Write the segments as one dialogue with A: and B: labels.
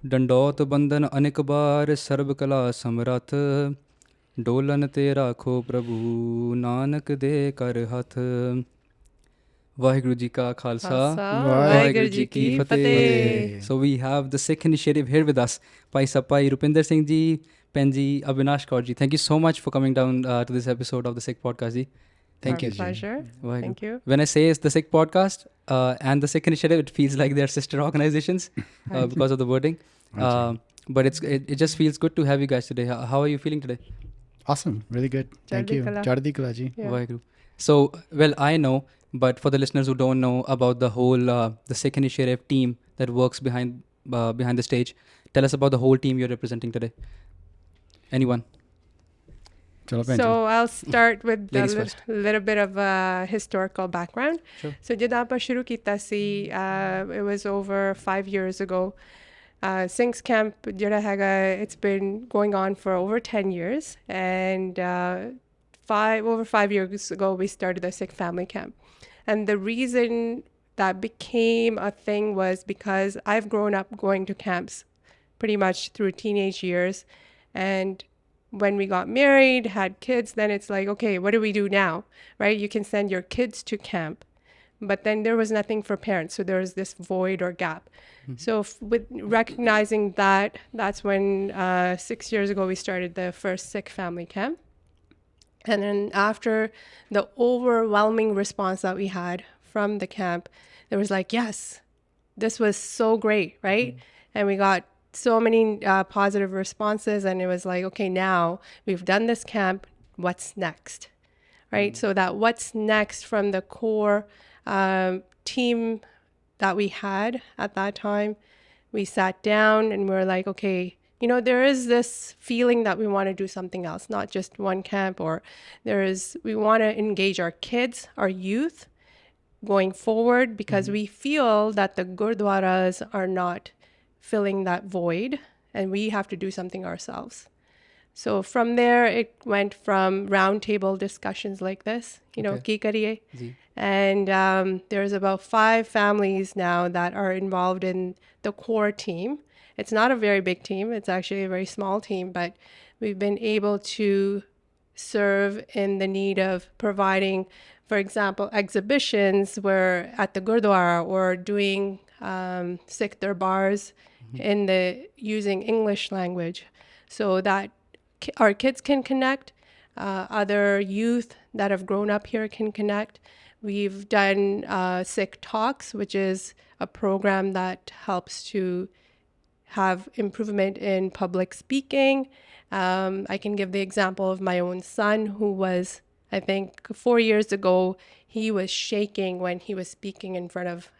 A: ਡੰਡੌਤ ਬੰਧਨ ਅਨੇਕ ਬਾਰ ਸਰਬ ਕਲਾ ਸਮਰੱਥ ਡੋਲਨ ਤੇ ਰਾਖੋ ਪ੍ਰਭੂ ਨਾਨਕ ਦੇ ਕਰ ਹੱਥ ਵਾਹਿਗੁਰੂ ਜੀ ਕਾ ਖਾਲਸਾ ਵਾਹਿਗੁਰੂ ਜੀ ਕੀ ਫਤਿਹ So we have the Sikh Initiative here with us. Bhai Sappai Rupinder Singh ji, Penji, Abinaash Kaur ji. Thank you so much for coming down to this episode of the Sikh Podcast ji. Thank you.
B: Pleasure. Thank you.
A: When I say it's the Sikh Podcast and the Sikh Initiative, it feels like they're sister organizations because of the wording. But it just feels good to have you guys today. How are you feeling today?
C: Awesome. Really good. Thank you. Chardhi Kala ji.
A: Vaheguru. So, well, I know, but for the listeners who don't know about the whole the Sikh Initiative team that works behind the stage, tell us about the whole team you're representing today. Anyone?
B: So I'll start with a little bit of a historical background.
A: Sure.
B: So jada aapa shuru kita si, it was over 5 years ago. Singh's camp jada haga, it's been going on for over 10 years, and over 5 years ago we started the Sikh family camp. And the reason that became a thing was because I've grown up going to camps pretty much through teenage years, and when we got married, had kids, then it's like, okay, what do we do now, right? You can send your kids to camp, but then there was nothing for parents, so there was this void or gap. So with recognizing that, that's when 6 years ago we started the first Sikh family camp. And then after the overwhelming response that we had from the camp, there was like, yes, this was so great, right? And we got so many positive responses, and it was like, okay, now we've done this camp, what's next, right? So that what's next from the core team that we had at that time, we sat down and we were like, okay, you know, there is this feeling that we want to do something else, not just one camp, or we want to engage our kids, our youth going forward, because we feel that the Gurudwaras are not filling that void, and we have to do something ourselves. So from there, it went from roundtable discussions like this, you know, ki kariye? And there's about 5 families now that are involved in the core team. It's not a very big team. It's actually a very small team, but we've been able to serve in the need of providing, for example, exhibitions where at the Gurudwara, or doing Sikh darbars using English language, so that our kids can connect, other youth that have grown up here can connect. We've done Sikh Talks, which is a program that helps to have improvement in public speaking. I can give the example of my own son, who was, I think 4 years ago, he was shaking when he was speaking in front of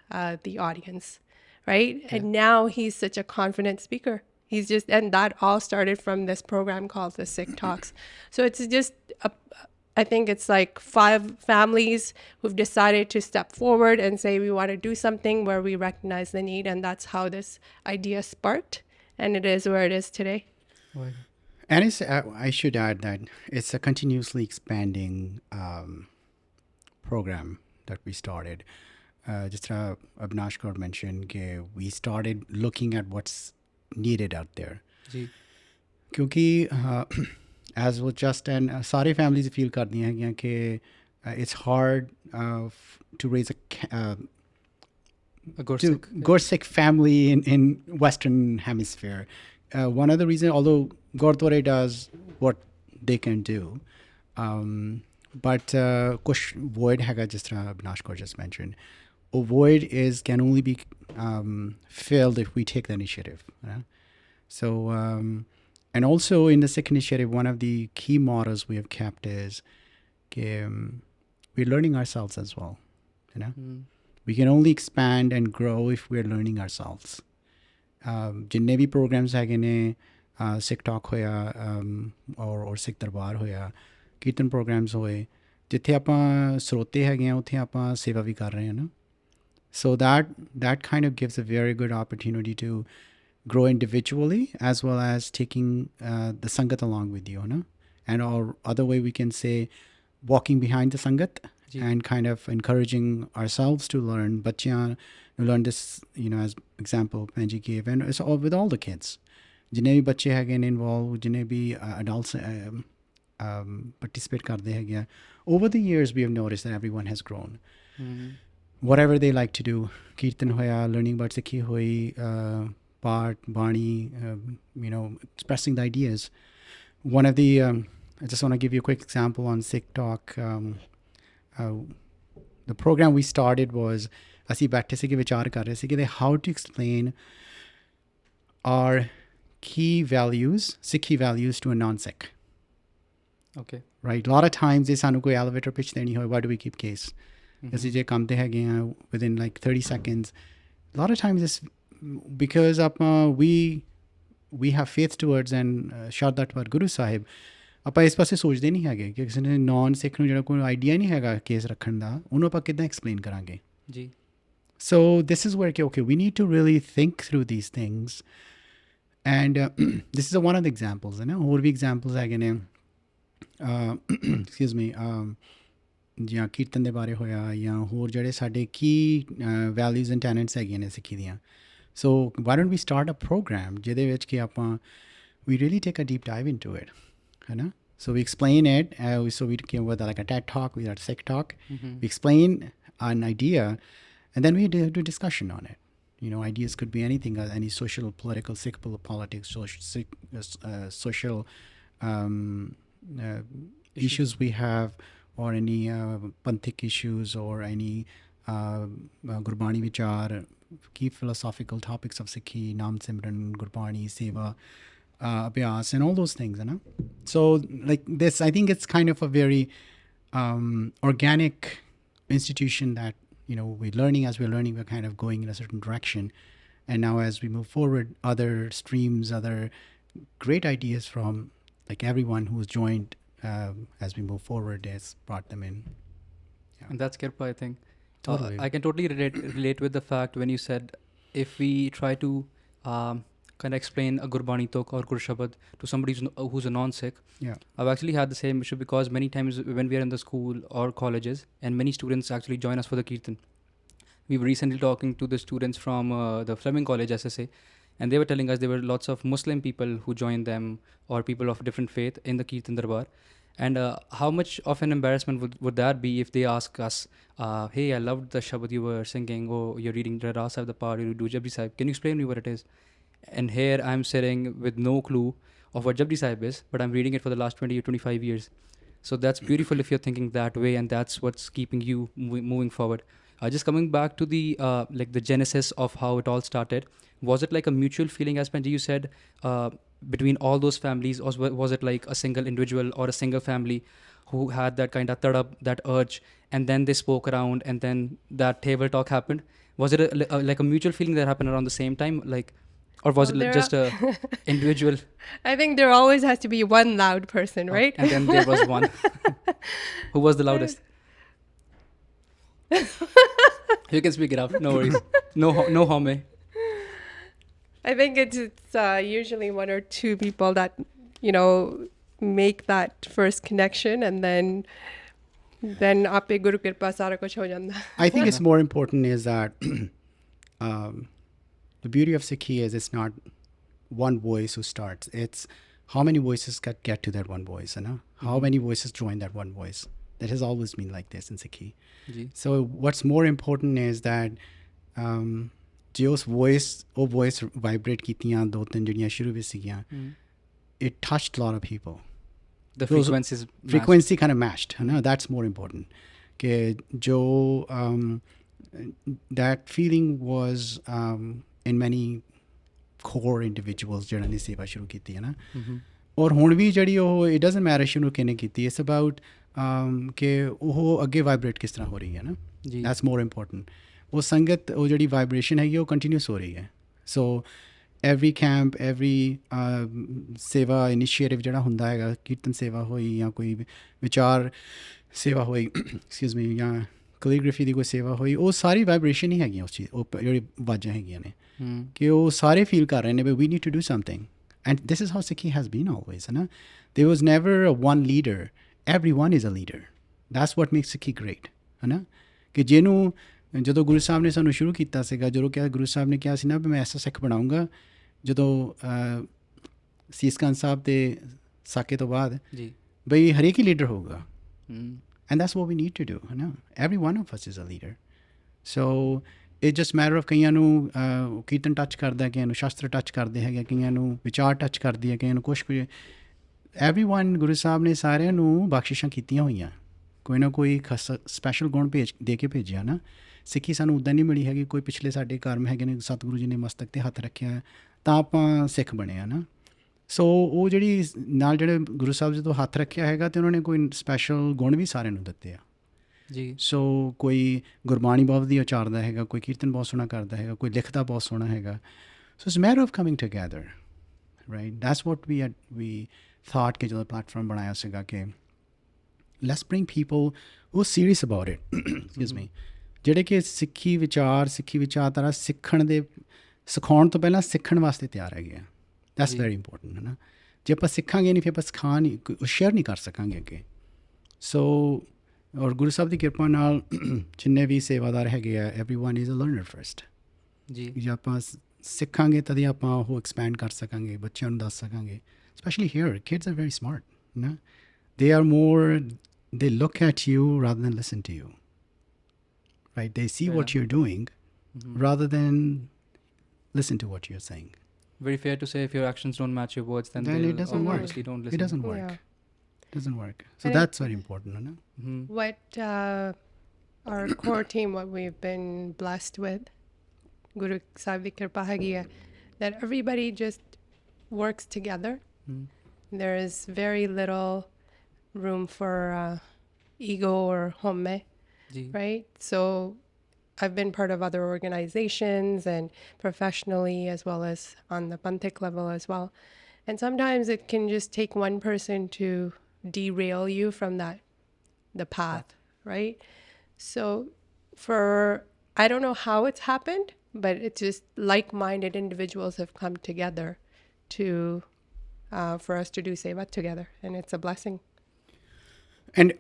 B: the audience, right? Yeah. And now he's such a confident speaker. And that all started from this program called the Sikh Talks. So it's just, I think it's like 5 families who've decided to step forward and say, we want to do something where we recognize the need. And that's how this idea sparked. And it is where it is today.
C: And I should add that it's a continuously expanding program that we started. Just Abinaash Kaur mentioned, we started looking at what's needed out there. Because as was just, and सारे families feel करती हैं कि it's hard to raise a Gursikh family in Western Hemisphere. One of the reasons, although Gurudwara does what they can do, but kuch void हैगा जिस तरह Abinaash Kaur just mentioned. A void can only be filled if we take the initiative. So, and also in the Sikh Initiative, one of the key mottos we have kept is we're learning ourselves as well. You know, we can only expand and grow if we're learning ourselves. जिन्ने भी programs हैगे ने Sikh Talk होया और Sikh Darbar होया, कीर्तन programs होए, जिथे आपां स्रोते हैगे हैं उथे आपां सेवा भी कर रहे हैं ना. So that kind of gives a very good opportunity to grow individually as well as taking the sangat along with you, no? And or other way we can say walking behind the sangat and kind of encouraging ourselves to learn. Bachyan to learn this, as example Panji gave, and it's all with all the kids. Jine bhi bache hage involved, jine bhi adults participate karde hage. Over the years, we have noticed that everyone has grown. Whatever they like to do, kirtan hoya, learning about Sikhi hoi, part, bani, expressing the ideas. One of the I just want to give you a quick example on Sikh Talk. The program we started was, ਅਸੀਂ ਬੈਠੇ ਸੀਗੇ ਵਿਚਾਰ ਕਰ ਰਹੇ ਸੀਗੇ how to explain our key values, Sikhi values to a non-Sikh.
A: Okay.
C: Right? A lot of times ਜੇ ਸਾਨੂੰ ਕੋਈ elevator pitch ਦੇਣੀ ਹੋਏ, why do we keep case? ਅਸੀਂ ਜੇ ਕੰਮ ਤੇ ਹੈਗੇ ਹਾਂ within like 30 seconds. A lot of times it's because we have faith towards and ਸ਼ਰਧਾ toward Guru Sahib. ਆਪਾਂ ਇਸ ਪਾਸੇ ਸੋਚਦੇ ਨਹੀਂ ਹੈਗੇ ਕਿ ਕਿਸੇ ਨੇ ਨੌਨ ਸਿੱਖ ਨੂੰ ਜਿਹੜਾ ਕੋਈ ਆਈਡੀਆ ਨਹੀਂ ਹੈਗਾ ਕੇਸ ਰੱਖਣ ਦਾ, ਉਹਨੂੰ ਆਪਾਂ ਕਿੱਦਾਂ ਐਕਸਪਲੇਨ ਕਰਾਂਗੇ
A: ਜੀ.
C: So this is where we need to really think through these things, and this is one of the examples. ਹੋਰ ਵੀ examples ਹੈਗੇ ਨੇ, excuse me, ਜਾਂ ਕੀਰਤਨ ਦੇ ਬਾਰੇ ਹੋਇਆ ਜਾਂ ਹੋਰ ਜਿਹੜੇ ਸਾਡੇ ਕੀ values and tenets ਹੈਗੀਆਂ ਨੇ ਸਿੱਖੀ ਦੀਆਂ. So why don't we start a program ਜਿਹਦੇ ਵਿੱਚ ਕਿ ਆਪਾਂ we really take a deep dive into it. So we explain it. So we came with like a TED talk, we had a Sikh talk. We explain an idea, and then we do a discussion on it. Ideas could be anything, any social, political, Sikh politics, social issues we have, or any panthic issues, or any Gurbani Vichar, key philosophical topics of Sikhi, Nam Simran, Gurbani, Seva, Abinaash, and all those things. So like this, I think it's kind of a very organic institution that we're learning. As we're learning, we're kind of going in a certain direction, and now as we move forward, other streams, other great ideas from like everyone who's joined as we move forward has brought them in.
A: And that's Kirpa, I think.
C: Totally.
A: I can totally relate with the fact when you said if we try to kind of explain a Gurbani Tok or Gur Shabad to somebody who's a non-Sikh.
C: Yeah.
A: I've actually had the same issue because many times when we are in the school or colleges and many students actually join us for the Kirtan. We were recently talking to the students from the Fleming College SSA, and they were telling us there were lots of Muslim people who joined them or people of different faith in the Kirtan Darbar. And how much of an embarrassment would that be if they ask us, hey, I loved the Shabad you were singing, or you're reading Ra Sahib the part, you do Japji Sahib. Can you explain me what it is? And here I'm sitting with no clue of what Japji Sahib is, but I'm reading it for the last 20 or 25 years. So that's beautiful if you're thinking that way, and that's what's keeping you moving forward. Just coming back to the like the genesis of how it all started, was it like a mutual feeling, as Panji you said, between all those families, or was it like a single individual or a single family who had that kind of tadab, that urge, and then they spoke around and then that table talk happened? Was it like a mutual feeling that happened around the same time, like, or was it just a individual?
B: I think there always has to be one loud person, right?
A: And then there was one. Who was the loudest? You can speak it up, no worries. No harm.
B: I think it's usually one or two people that make that first connection, and then ape Guru Kirpa sara kuch ho janda.
C: I think it's more important is that the beauty of Sikhi is it's not one voice who starts. It's how many voices get to that one voice, how many voices join that one voice. That has always been like this in Sikhi. So what's more important is that जो वो voice vibrate कीतियाँ दो तीन जड़ियाँ शुरू भी सीखियाँ, it touched a lot of people.
A: The
C: frequency kind of matched. That's more important. कि जो that feeling was in many core individuals जिन्होंने ने सेवा शुरू की थी, और हुण भी जड़ी वो it doesn't matter शुरू किने की थी, it's about कि वो आगे vibrate किस तरह हो रही है ना. That's more important. वो संगत वो जड़ी vibration है वो continuous हो रही है. So every camp, every सेवा initiative जड़ा हुंदा हैगा, कीर्तन सेवा होई या कोई विचार सेवा होई, excuse me, या calligraphy दी कोई सेवा होई, वो सारी vibration ही हैगी उस चीज़, वो जड़ी वाजां हैगियां ने, कि वो सारे feel कर रहे ने, but we need to do something. And this is how Sikhi has been always, है ना. There was never a one leader. Everyone is a leader. That's what makes Sikhi great. ਹੈ ਨਾ, ਕਿ ਜਿਹਨੂੰ ਜਦੋਂ ਗੁਰੂ ਸਾਹਿਬ ਨੇ ਸਾਨੂੰ ਸ਼ੁਰੂ ਕੀਤਾ ਸੀਗਾ, ਜਦੋਂ ਕਿਹਾ ਗੁਰੂ ਸਾਹਿਬ ਨੇ ਕਿਹਾ ਸੀ ਨਾ ਵੀ ਮੈਂ ਐਸਾ ਸਿੱਖ ਬਣਾਊਂਗਾ, ਜਦੋਂ ਸੀਸ ਗੰਜ ਸਾਹਿਬ ਦੇ ਸਾਕੇ ਤੋਂ ਬਾਅਦ
A: ਜੀ
C: ਬਈ ਹਰੇਕ ਹੀ ਲੀਡਰ ਹੋਊਗਾ, and that's what we need to do, ਹੈ ਨਾ, every one of us is a leader. So it just matter of ਕਈਆਂ ਨੂੰ ਕੀਰਤਨ ਟੱਚ ਕਰਦਾ, ਕਈਆਂ ਨੂੰ ਸ਼ਾਸਤਰ ਟੱਚ ਕਰਦੇ ਹੈਗੇ, ਕਈਆਂ ਨੂੰ ਵਿਚਾਰ ਟੱਚ ਕਰਦੀ ਹੈ, ਕਈਆਂ ਨੂੰ ਕੁਛ ਐਵਰੀ ਵਨ। ਗੁਰੂ ਸਾਹਿਬ ਨੇ ਸਾਰਿਆਂ ਨੂੰ ਬਖਸ਼ਿਸ਼ਾਂ ਕੀਤੀਆਂ ਹੋਈਆਂ, ਕੋਈ ਨਾ ਕੋਈ ਸਪੈਸ਼ਲ ਗੁਣ ਦੇ ਕੇ ਭੇਜਿਆ ਨਾ। ਸਿੱਖੀ ਸਾਨੂੰ ਉੱਦਾਂ ਨਹੀਂ ਮਿਲੀ ਹੈਗੀ, ਕੋਈ ਪਿਛਲੇ ਸਾਡੇ ਕਰਮ ਹੈਗੇ ਨੇ, ਸਤਿਗੁਰੂ ਜੀ ਨੇ ਮਸਤਕ 'ਤੇ ਹੱਥ ਰੱਖਿਆ ਤਾਂ ਆਪਾਂ ਸਿੱਖ ਬਣੇ ਆ ਨਾ। ਸੋ ਉਹ ਜਿਹੜੀ ਨਾਲ ਜਿਹੜੇ ਗੁਰੂ ਸਾਹਿਬ ਜੀ ਤੋਂ ਹੱਥ ਰੱਖਿਆ ਹੈਗਾ, ਅਤੇ ਉਹਨਾਂ ਨੇ ਕੋਈ ਸਪੈਸ਼ਲ ਗੁਣ ਵੀ ਸਾਰਿਆਂ ਨੂੰ ਦਿੱਤੇ ਆ
A: ਜੀ।
C: ਸੋ ਕੋਈ ਗੁਰਬਾਣੀ ਬਹੁਤ ਵਧੀਆ ਉਚਾਰਦਾ ਹੈਗਾ, ਕੋਈ ਕੀਰਤਨ ਬਹੁਤ ਸੋਹਣਾ ਕਰਦਾ ਹੈਗਾ, ਕੋਈ ਲਿਖਦਾ ਬਹੁਤ ਸੋਹਣਾ ਹੈਗਾ। So it's matter of coming together, right. That's what we thought ਕਿ ਜਦੋਂ ਪਲੈਟਫਾਰਮ ਬਣਾਇਆ ਸੀਗਾ ਕਿ let's bring people who serious about it, excuse me, ਜਿਹੜੇ ਕਿ ਸਿੱਖੀ ਵਿਚਾਰਧਾਰਾ ਸਿਖਾਉਣ ਤੋਂ ਪਹਿਲਾਂ ਸਿੱਖਣ ਵਾਸਤੇ ਤਿਆਰ ਹੈਗੇ ਆ। ਦੈਟਸ ਵੈਰੀ ਇੰਪੋਰਟੈਂਟ, ਹੈ ਨਾ। ਜੇ ਆਪਾਂ ਸਿੱਖਾਂਗੇ ਨਹੀਂ, ਫਿਰ ਆਪਾਂ ਸਿਖਾ ਨਹੀਂ, ਸ਼ੇਅਰ ਨਹੀਂ ਕਰ ਸਕਾਂਗੇ ਅੱਗੇ। ਸੋ ਔਰ ਗੁਰੂ ਸਾਹਿਬ ਦੀ ਕਿਰਪਾ ਨਾਲ ਜਿੰਨੇ ਵੀ ਸੇਵਾਦਾਰ ਹੈਗੇ ਆ, every one is a learner first ਜੀ। ਜੇ ਆਪਾਂ ਸਿੱਖਾਂਗੇ ਤਦ ਹੀ ਆਪਾਂ ਉਹ ਐਕਸਪੈਂਡ ਕਰ ਸਕਾਂਗੇ, ਬੱਚਿਆਂ ਨੂੰ ਦੱਸ ਸਕਾਂਗੇ। Specially here kids are very smart, ਨਾ, they are more, they look at you rather than listen to you, right? They see what you're doing rather than listen to what you're saying.
A: Very fair to say, if your actions don't match your words, then
C: it doesn't work.
A: obviously don't listen.
C: It doesn't work.
B: Yeah.
C: It doesn't work. So
B: And
C: that's very important, no?
B: What our core team, what we've been blessed with, Guru Sahib di Kripa hegi hai, that everybody just works together. There is very little room for ego or homme, right? So I've been part of other organizations and professionally, as well as on the Panthik level as well. And sometimes it can just take one person to derail you from the path, right? So I don't know how it's happened, but it's just like-minded individuals have come together to for us to do seva together, and it's a blessing.
C: And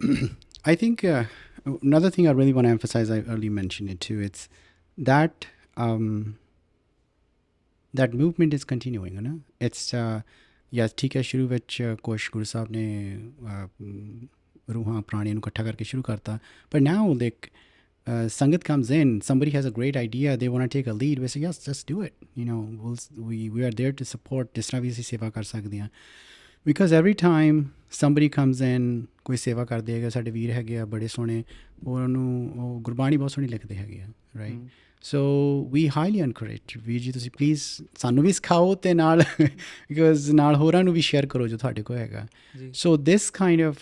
C: I think another thing I really want to emphasize, I earlier mentioned it too, it's that that movement is continuing, you know. It's yes, ठीक है, शुरू ਵਿੱਚ ਕੁਛ ਗੁਰੂ ਸਾਹਿਬ ਨੇ ਰੂਹਾਂ ਪ੍ਰਾਣੀਆਂ ਨੂੰ ਇਕੱਠਾ ਕਰਕੇ ਸ਼ੁਰੂ ਕਰਤਾ, but now like sangat comes in, somebody has a great idea, they want to take a lead, we say yes, just do it, you know, we are there to support, ਜਿਸ ਤਰ੍ਹਾਂ ਵੀ ਅਸੀਂ ਸੇਵਾ ਕਰ ਸਕਦੇ ਹਾਂ। Because every time somebody comes in, ਕੋਈ ਸੇਵਾ ਕਰਦੇ ਹੈਗੇ, ਸਾਡੇ ਵੀਰ ਹੈਗੇ ਆ ਬੜੇ ਸੋਹਣੇ, ਉਹ ਗੁਰਬਾਣੀ ਬਹੁਤ ਸੋਹਣੀ ਲਿਖਦੇ ਹੈਗੇ ਆ, ਰਾਈਟ। ਸੋ ਵੀ ਹਾਈਲੀ ਐਨਕਰੇਜ, ਵੀਰ ਜੀ ਤੁਸੀਂ ਪਲੀਜ਼ ਸਾਨੂੰ ਵੀ ਸਿਖਾਓ ਅਤੇ ਨਾਲ ਬਿਕੋਜ਼ ਨਾਲ ਹੋਰਾਂ ਨੂੰ ਵੀ ਸ਼ੇਅਰ ਕਰੋ ਜੋ ਤੁਹਾਡੇ ਕੋਲ ਹੈਗਾ। So this kind of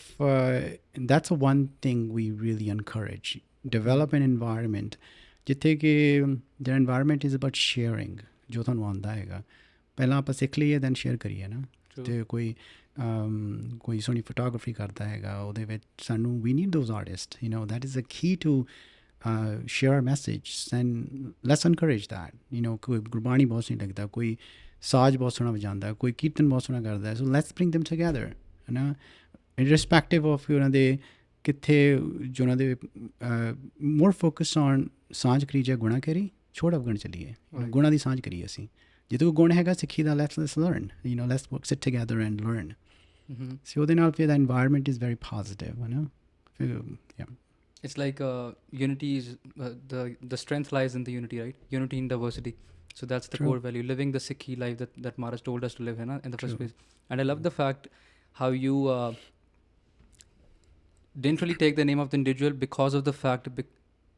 C: that's one thing we really encourage, develop an environment ਜਿੱਥੇ ਕਿ ਜਿਹੜਾ ਇਨਵਾਇਰਮੈਂਟ ਇਜ਼ ਅਬਾਊਟ ਸ਼ੇਅਰਿੰਗ, ਜੋ ਤੁਹਾਨੂੰ ਆਉਂਦਾ ਹੈਗਾ ਪਹਿਲਾਂ ਆਪਾਂ ਸਿੱਖ ਲਈਏ ਦੈਨ ਸ਼ੇਅਰ ਕਰੀਏ ਨਾ। ਅਤੇ ਕੋਈ ਸੋਹਣੀ ਫੋਟੋਗ੍ਰਾਫੀ ਕਰਦਾ ਹੈਗਾ, ਉਹਦੇ ਵਿੱਚ ਸਾਨੂੰ ਵੀ need those artist, you know, that is a key to share message, and let's encourage that, you know. ਕੋਈ ਗੁਰਬਾਣੀ ਬਹੁਤ ਸੋਹਣੀ ਲੱਗਦਾ, ਕੋਈ ਸਾਜ਼ ਬਹੁਤ ਸੋਹਣਾ ਵਜਾਉਂਦਾ, ਕੋਈ ਕੀਰਤਨ ਬਹੁਤ ਸੋਹਣਾ ਕਰਦਾ, so let's bring them together, ਹੈ ਨਾ, ਇਰਰਿਸਪੈਕਟਿਵ ਆਫ ਉਹਨਾਂ ਦੇ ਕਿੱਥੇ, ਜੋ ਉਹਨਾਂ ਦੇ ਮੋਰ ਫੋਕਸ ਔਨ ਸਾਂਝ ਕਰੀ ਜਾਂ ਗੁਣਾ ਕਰੀ, ਛੋੜ ਅਵਗਣ ਚੱਲੀਏ, ਗੁਣਾ ਦੀ ਸਾਂਝ ਕਰੀਏ ਅਸੀਂ। ਜਿੱਦੋਂ ਕੋਈ ਗੁਣ ਹੈਗਾ ਸਿੱਖੀ ਦਾ, let's learn, you know, let's sit together and learn. So ਉਹਦੇ ਨਾਲ ਫਿਰ ਦਾ ਇਨਵਾਇਰਮੈਂਟ ਇਜ਼ ਵੈਰੀ ਪੋਜ਼ੀਟਿਵ, ਹੈ ਨਾ। ਫਿਰ
A: It's like unity is the strength lies in the unity, right? Unity in diversity. So that's the core value, living the Sikhi life that Maharaj told us to live in the first place. And I love the fact how you didn't really take the name of the individual because of the fact,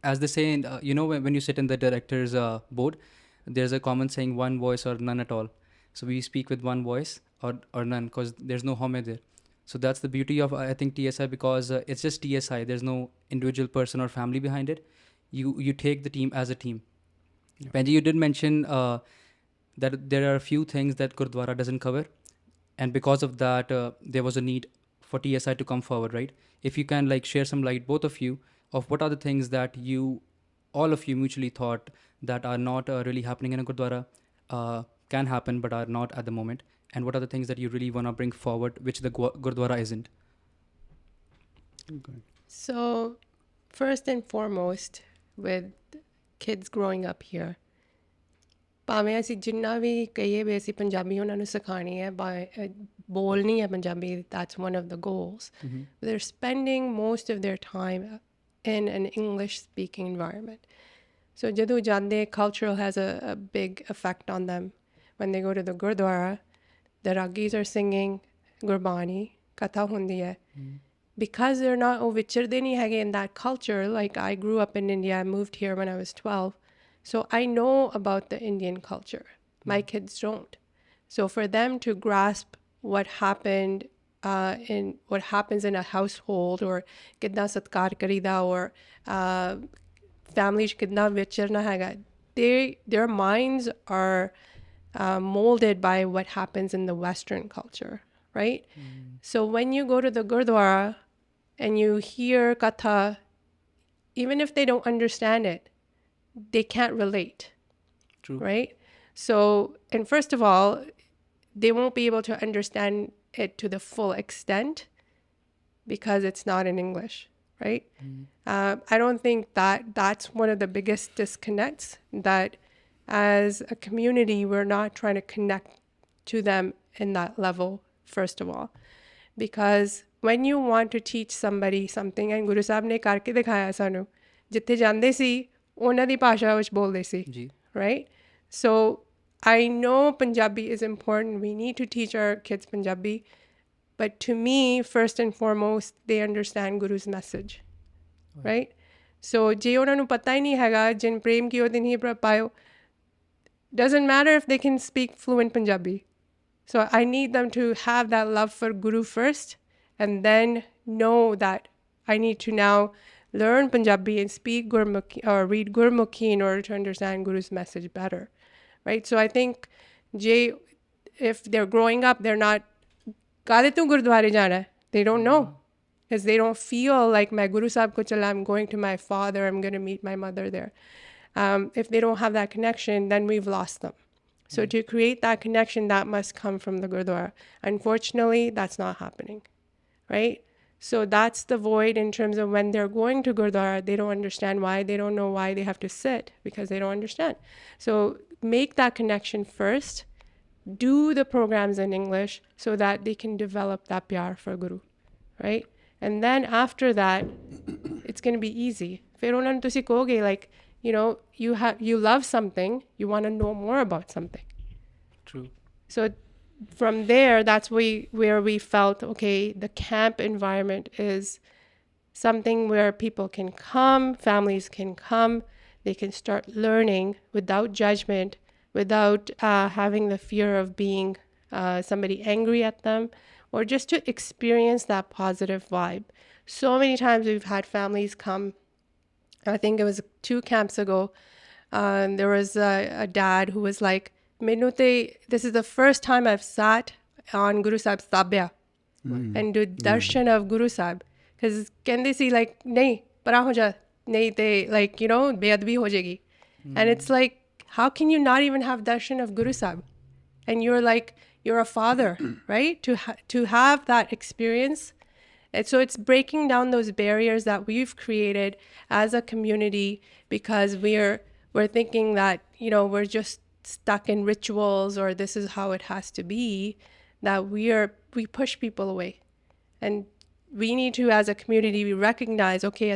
A: as they say, you know, when you sit in the director's board, there's a common saying, one voice or none at all. So we speak with one voice or none, because there's no home there. So that's the beauty of, I think, TSI, because it's just TSI. There's no individual person or family behind it. You take the team as a team. Yeah. Benji, you did mention that there are a few things that Gurudwara doesn't cover. And because of that, there was a need for TSI to come forward, right? If you can share some light, both of you, of what are the things that all of you mutually thought that are not really happening in a Gurudwara, can happen but are not at the moment. And what are the things that you really want to bring forward, which the Gurudwara isn't?
B: So first and foremost, with kids growing up here, ਭਾਵੇਂ ਅਸੀਂ ਜਿੰਨਾ ਵੀ ਕਹੀਏ ਵੀ ਅਸੀਂ ਪੰਜਾਬੀ ਉਹਨਾਂ ਨੂੰ ਸਿਖਾਉਣੀ ਹੈ ਬੋਲਣੀ ਹੈ Punjabi, that's one of the goals. They're spending most of their time in an English speaking environment. So ਜਦੋਂ ਜਾਂਦੇ, cultural has a big effect on them. When they go to the Gurudwara, the Raggis are singing Gurbani, Katha hundi hai. Because they're not vichirde nahi hage in that culture, like I grew up in India, I moved here when I was 12. So I know about the Indian culture. My kids don't. So for them to grasp what happened in what happens in a household, or kidna satkar karida, or families kidna vichirna hega, their minds are molded by what happens in the Western culture, right? So when you go to the Gurudwara and you hear katha, even if they don't understand it, they can't relate.
A: True.
B: Right? So, and first of all, they won't be able to understand it to the full extent because it's not in English, right? I don't think that's one of the biggest disconnects, that as a community, we're not trying to connect to them in that level, first of all. Because when you want to teach somebody something, and Guru Sahib ne karke dikhaya sanu, jitte jande si, ਉਹਨਾਂ ਦੀ ਭਾਸ਼ਾ ਵਿੱਚ ਬੋਲਦੇ ਸੀ, right? So I know Punjabi is important. We need to teach our kids Punjabi. But to me, first and foremost, they understand Guru's message, right? So ਜੇ ਉਹਨਾਂ ਨੂੰ ਪਤਾ ਹੀ ਨਹੀਂ ਹੈਗਾ, ਜਿਨ ਪ੍ਰੇਮ ਕੀ ਉਹਦੇ ਨਹੀਂ ਪਾਇਓ, doesn't matter if they can speak fluent Punjabi. So I need them to have that love for Guru first, and then know that I need to now learn Punjabi and speak Gurmukhi or read Gurmukhi in order to understand Guru's message better, right? So I think if they're growing up, they're not, Kade tu Gurudwara jana? They don't know, because they don't feel like my Guru Sahib ko chala, I'm going to my father, I'm going to meet my mother there. If they don't have that connection, then we've lost them. So to create that connection, that must come from the Gurudwara. Unfortunately, that's not happening, right? So that's the void in terms of when they're going to Gurudwara, they don't understand why, they don't know why they have to sit, because they don't understand. So make that connection first, do the programs in English so that they can develop that pyar for Guru, right? And then after that, it's going to be easy. Fir ਉਹਨਾਂ ਨੂੰ ਤੁਸੀਂ ਕਹੋਗੇ, like, you know, you love something, you want to know more about something.
A: True.
B: So from there, that's where we felt, okay, the camp environment is something where people can come, families can come, they can start learning without judgment, without having the fear of being somebody angry at them, or just to experience that positive vibe. So many times we've had families come. I think it was 2 camps ago. There was a dad who was like, this is the first time I've sat on Guru Sahib's tabya and do darshan of Guru Sahib. Because kende si, like, nahi, para ho ja, nahi te, like, you know, beadbi ho jayegi. And it's like, how can you not even have darshan of Guru Sahib? And you're like, you're a father, right? To have that experience. And so it's breaking down those barriers that we've created as a community, because we're thinking that, you know, we're just stuck in rituals, or this is how it has to be, that we push people away. And we need to, as a community, we recognize, okay,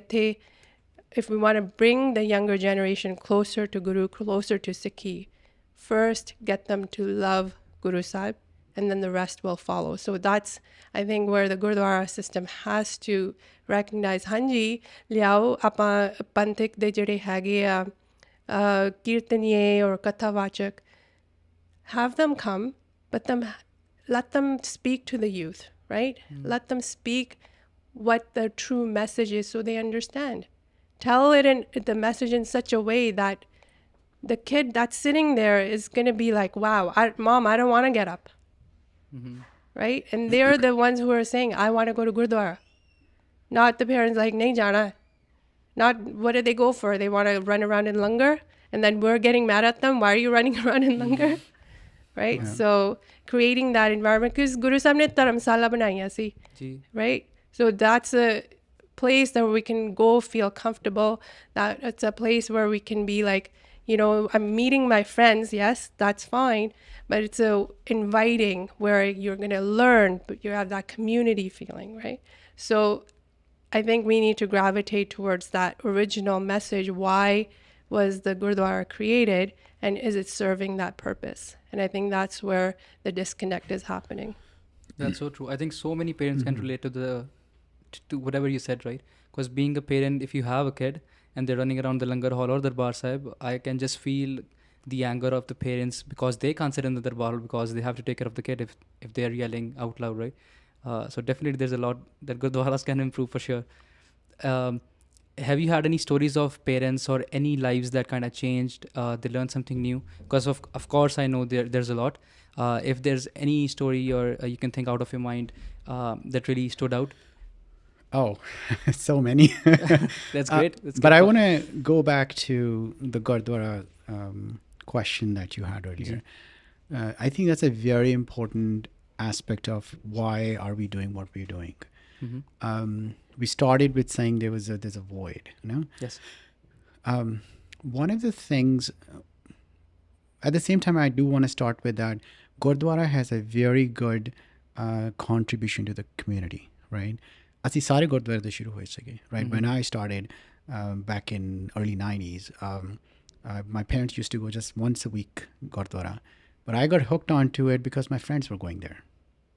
B: if we want to bring the younger generation closer to Guru, closer to Sikhi, first get them to love Guru Sahib, and then the rest will follow. So that's, I think, where the Gurudwara system has to recognize, hanji, liao apa panthik de jede hage kirtaniye or kathavachak, have them come, but let them speak to the youth, right? Let them speak what the true message is so they understand. Tell it in the message in such a way that the kid that's sitting there is going to be like, wow, Mom, I don't want to get up. Right? And they're the ones who are saying, I want to go to Gurudwara. Not the parents like, nahi jana. Not, what do they go for? They want to run around in langar, and then we're getting mad at them. Why are you running around in langar? Right? Yeah. So creating that environment, because Guru Sahib ne dharamsala banaiya si, right? So that's a place that we can go feel comfortable, that it's a place where we can be like, you know, I'm meeting my friends, yes, that's fine, but it's a inviting where you're going to learn, but you have that community feeling, right? So I think we need to gravitate towards that original message. Why was the Gurudwara created, and is it serving that purpose? And I think that's where the disconnect is happening.
A: That's so true. I think so many parents can relate to whatever you said, right? Because being a parent, if you have a kid and they're running around the Langar Hall or Darbar Sahib, I can just feel the anger of the parents because they can't sit in the Darbar Hall because they have to take care of the kid if they're yelling out loud, right? So definitely there's a lot that Gurdwaras can improve for sure. Have you had any stories of parents or any lives that kind of changed? They learned something new? Because of course I know there's a lot. If there's any story or you can think out of your mind that really stood out.
C: Oh, so many.
A: That's great.
C: But I want to go back to the Gurdwara question that you had earlier. I think that's a very important aspect of why are we doing what we're doing. We started with saying there's a void, you know?
A: Yes.
C: One of the things, at the same time, I do want to start with that Gurdwara has a very good contribution to the community, right? Asi sare Gurdwara de shuru hoye sage, right? When I started back in early 90s, my parents used to go just once a week Gurdwara, but I got hooked onto it because my friends were going there.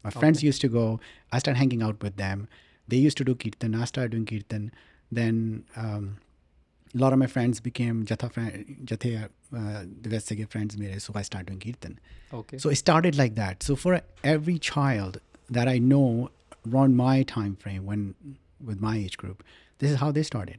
C: My friends used to go. I started hanging out with them. They used to do kirtan. I started doing kirtan. Then a lot of my friends became jathe friends mere. So I started doing kirtan.
A: Okay.
C: So it started like that. So for every child that I know around my time frame, with my age group, this is how they started.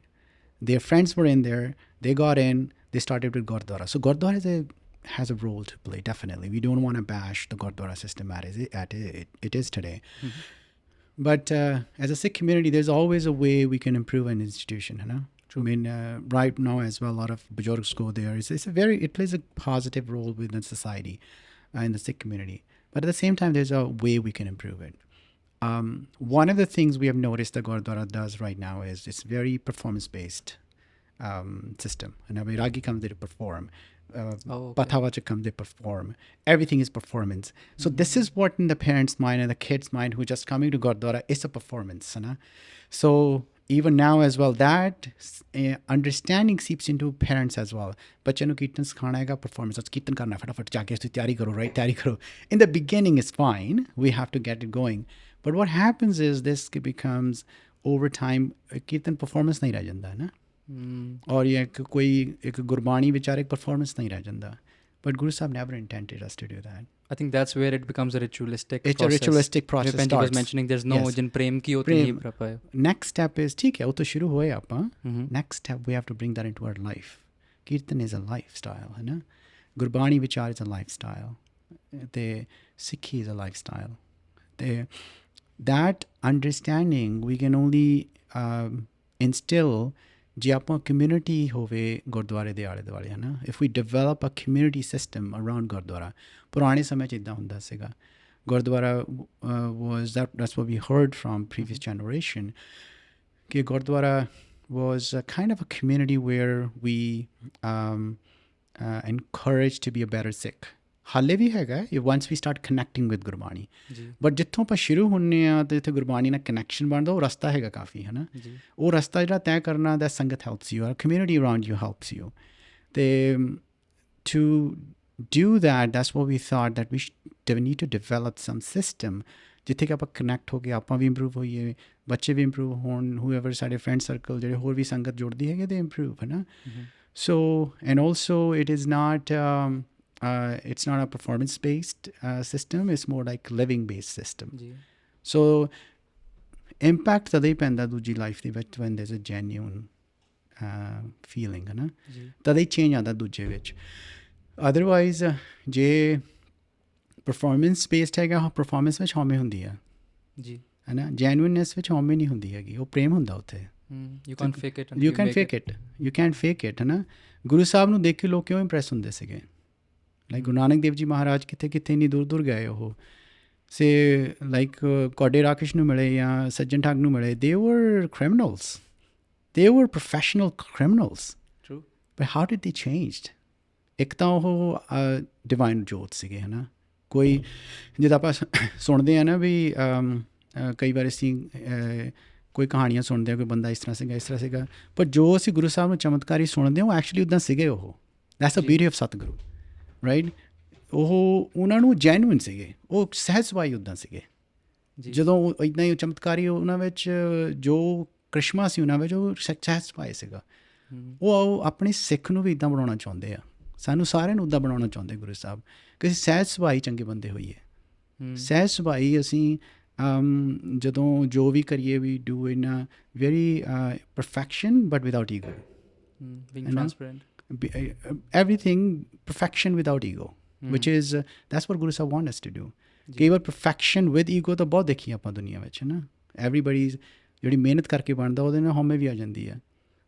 C: Their friends were in there. They got in. They started with Gurdwara. So Gurdwara has a role to play, definitely. We don't want to bash the Gurdwara system as it is today. But as a Sikh community, there's always a way we can improve an institution, you know? True. I mean, right now as well, a lot of Bajorgs go there. It plays a positive role within society, in the Sikh community. But at the same time, there's a way we can improve it. One of the things we have noticed that Gurdwara does right now is it's very performance-based system. And when Ragi comes, they perform. Pathawacha come, they perform. Everything is performance. So this is what in the parents' mind and the kids' mind who just coming to Gurdwara is a performance.นะ? So even now as well, that understanding seeps into parents as well. बच्चे ਨੂੰ ਕੀਰਤਨ ਸਿਖਾਣਾ ਹੈਗਾ performance. ਅੱਜ ਕੀਰਤਨ ਕਰਨਾ ਫਟਾਫਟ ਜਾ ਕੇ ਤਿਆਰੀ ਕਰੋ, right? ਤਿਆਰੀ ਕਰੋ. In the beginning it's fine. We have to get it going. But what happens is this becomes over time kirtan performance नहीं रह ਜਾਂਦਾ है ना. और ये कोई एक गुरबाणी विचार एक परफॉर्मेंस नहीं रह जाता. But Guru Sahib never intended us to do that.
A: I think that's where it becomes a ritualistic
C: process. It's a ritualistic process.
A: Rupinder was mentioning there's no jin prem ki hoti nahi bhar paye.
C: Next step is, theek hai, wo to shuru hoye aap. Next step, we have to bring that into our life. Kirtan is a lifestyle, hai na? Gurbani vichar is a lifestyle. The Sikhi is a lifestyle. That understanding we can only instill ਜੇ ਆਪਾਂ community ਹੋਵੇ ਗੁਰਦੁਆਰੇ ਦੇ ਆਲੇ ਦੁਆਲੇ ਹੈ ਨਾ. If we develop a community system around gurdwara. ਪੁਰਾਣੇ ਸਮੇਂ 'ਚ ਇੱਦਾਂ ਹੁੰਦਾ ਸੀਗਾ. Gurdwara was that's what we heard from previous generation ਕਿ gurdwara was a kind of a community where we encouraged to be a better Sikh. ਹਾਲੇ ਵੀ ਹੈਗਾ once we start connecting with Gurbani. But ਜਿੱਥੋਂ ਆਪਾਂ ਸ਼ੁਰੂ ਹੁੰਦੇ ਹਾਂ ਅਤੇ ਇੱਥੇ ਗੁਰਬਾਣੀ ਨਾਲ ਕਨੈਕਸ਼ਨ ਬਣਦਾ ਉਹ ਰਸਤਾ ਹੈਗਾ ਕਾਫੀ ਹੈ ਨਾ. ਉਹ ਰਸਤਾ ਜਿਹੜਾ ਤੈਅ ਕਰਨਾ ਦਾ sangat helps you, or community around you helps you. ਅਤੇ to do that, that's what we thought that we need to develop some system ਜਿੱਥੇ ਕਿ ਆਪਾਂ ਕਨੈਕਟ ਹੋ ਕੇ ਆਪਾਂ ਵੀ ਇੰਪਰੂਵ ਹੋਈਏ, ਬੱਚੇ ਵੀ ਇੰਪਰੂਵ ਹੋਣ, whoever ਸਾਡੇ ਫਰੈਂਡ ਸਰਕਲ ਜਿਹੜੇ ਹੋਰ ਵੀ ਸੰਗਤ ਜੁੜਦੀ ਹੈਗੇ ਦੇ ਇੰਪਰੂਵ ਹੈ ਨਾ. So and also it is not it's not a performance-based system. It's more like living-based system. So impact ਤਾਂ ਹੀ ਪੈਂਦਾ ਦੂਜੀ ਲਾਈਫ ਦੇ ਵਿੱਚ when there's a genuine feeling ਹੈ ਨਾ. ਤਾਂ ਹੀ ਚੇਂਜ ਆਉਂਦਾ ਦੂਜੇ ਵਿੱਚ. ਅਦਰਵਾਈਜ਼ ਜੇ performance-based ਹੈਗਾ, performance ਵਿੱਚ ਹਉਮੈ ਹੁੰਦੀ ਆ ਹੈ ਨਾ. genuineness ਵਿੱਚ ਹਉਮੈ ਨਹੀਂ ਹੁੰਦੀ ਹੈਗੀ, ਉਹ ਪ੍ਰੇਮ ਹੁੰਦਾ ਉੱਥੇ.
A: You can't fake it.
C: You can't fake it ਹੈ ਨਾ. ਗੁਰੂ ਸਾਹਿਬ ਨੂੰ ਦੇਖ ਕੇ ਲੋਕ ਕਿਉਂ ਇੰਪ੍ਰੈਸ ਹੁੰਦੇ ਸੀਗੇ. ਲਾਈਕ ਗੁਰੂ ਨਾਨਕ ਦੇਵ ਜੀ ਮਹਾਰਾਜ ਕਿੱਥੇ ਇੰਨੀ ਦੂਰ ਗਏ ਉਹ ਸੇ ਲਾਈਕ ਕੋਡੇ ਰਾਕੇਸ਼ ਨੂੰ ਮਿਲੇ ਜਾਂ ਸੱਜਣ ਠੱਗ ਨੂੰ ਮਿਲੇ, they were criminals. They were professional criminals.
A: True.
C: But how did they changed? ਇੱਕ ਤਾਂ ਉਹ ਡਿਵਾਈਨ ਜੋਤ ਸੀਗੇ, ਹੈ ਨਾ. ਕੋਈ ਜਿੱਦਾਂ ਆਪਾਂ ਸੁਣਦੇ ਹਾਂ ਨਾ ਵੀ ਕਈ ਵਾਰ ਅਸੀਂ ਕੋਈ ਕਹਾਣੀਆਂ ਸੁਣਦੇ ਹਾਂ, ਕੋਈ ਬੰਦਾ ਇਸ ਤਰ੍ਹਾਂ ਸੀਗਾ, ਪਰ ਜੋ ਅਸੀਂ ਗੁਰੂ ਸਾਹਿਬ ਨੂੰ ਚਮਤਕਾਰੀ ਸੁਣਦੇ ਹਾਂ ਉਹ ਐਕਚੁਅਲੀ ਉੱਦਾਂ ਸੀਗੇ. ਉਹ that's a beauty of Satguru, right. ਉਹ ਉਹਨਾਂ ਨੂੰ ਜੈਨੂਇਨ ਸੀਗੇ, ਉਹ ਸਹਿਜ ਸੁਭਾਅ ਉੱਦਾਂ ਸੀਗੇ. ਜਦੋਂ ਇੱਦਾਂ ਹੀ ਚਮਤਕਾਰੀ ਉਹਨਾਂ ਵਿੱਚ ਜੋ ਕ੍ਰਿਸ਼ਮਾ ਸੀ ਉਹਨਾਂ ਵਿੱਚ, ਉਹ ਸਹਿਜ ਸੁਭਾਅ ਸੀਗਾ. ਉਹ ਆਪਣੇ ਸਿੱਖ ਨੂੰ ਵੀ ਇੱਦਾਂ ਬਣਾਉਣਾ ਚਾਹੁੰਦੇ ਆ, ਸਾਨੂੰ ਸਾਰਿਆਂ ਨੂੰ ਉੱਦਾਂ ਬਣਾਉਣਾ ਚਾਹੁੰਦੇ ਗੁਰੂ ਸਾਹਿਬ, ਕਿ ਅਸੀਂ ਸਹਿਜ ਸੁਭਾਅ ਚੰਗੇ ਬੰਦੇ ਹੋਈਏ. ਸਹਿਜ ਸੁਭਾਅ ਅਸੀਂ ਜਦੋਂ ਜੋ ਵੀ ਕਰੀਏ we do in a very perfection but without ego.
A: Being transparent.
C: Everything perfection without ego, which is that's what Guru Sahib want us to do. ਕਈ ਵਾਰ perfection with ego ਤਾਂ ਬਹੁਤ ਦੇਖੀ ਆਪਾਂ ਦੁਨੀਆ ਵਿੱਚ, ਹੈ ਨਾ. ਐਵਰੀਬਡੀ ਜਿਹੜੀ ਮਿਹਨਤ ਕਰਕੇ ਬਣਦਾ ਉਹਦੇ ਨਾਲ ਹਉਮੈ ਵੀ ਆ ਜਾਂਦੀ ਹੈ,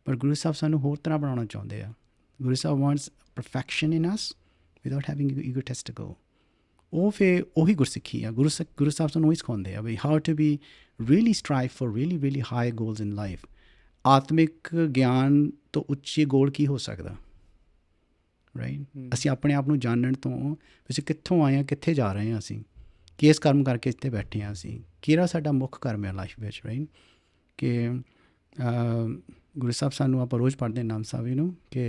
C: ਪਰ ਗੁਰੂ ਸਾਹਿਬ ਸਾਨੂੰ ਹੋਰ ਤਰ੍ਹਾਂ ਬਣਾਉਣਾ ਚਾਹੁੰਦੇ ਆ. Guru Sahib wants perfection in us without having egotistical. ਉਹ ਫਿਰ ਉਹੀ ਗੁਰਸਿੱਖੀ ਆ. ਗੁਰੂ ਸਾਹਿਬ ਸਾਨੂੰ ਉਹੀ ਸਿਖਾਉਂਦੇ ਆ ਵੀ how to be really strive for really really high goals in life. ਆਤਮਿਕ ਗਿਆਨ ਤੋਂ ਉੱਚੀ ਗੋਲ ਕੀ ਹੋ ਸਕਦਾ, ਰਾਈਟ. ਅਸੀਂ ਆਪਣੇ ਆਪ ਨੂੰ ਜਾਣਨ ਤੋਂ, ਅਸੀਂ ਕਿੱਥੋਂ ਆਏ ਹਾਂ, ਕਿੱਥੇ ਜਾ ਰਹੇ ਹਾਂ, ਅਸੀਂ ਕਿਸ ਕਰਮ ਕਰਕੇ ਇੱਥੇ ਬੈਠੇ ਹਾਂ, ਅਸੀਂ ਕਿਹੜਾ ਸਾਡਾ ਮੁੱਖ ਕਰਮ ਹੈ ਲਾਈਫ ਵਿੱਚ, ਰਾਈਟ. ਕਿ ਗੁਰੂ ਸਾਹਿਬ ਸਾਨੂੰ ਆਪਾਂ ਰੋਜ਼ ਪੜ੍ਹਦੇ ਨਾਮ ਸਾਹਿਬ ਨੂੰ ਕਿ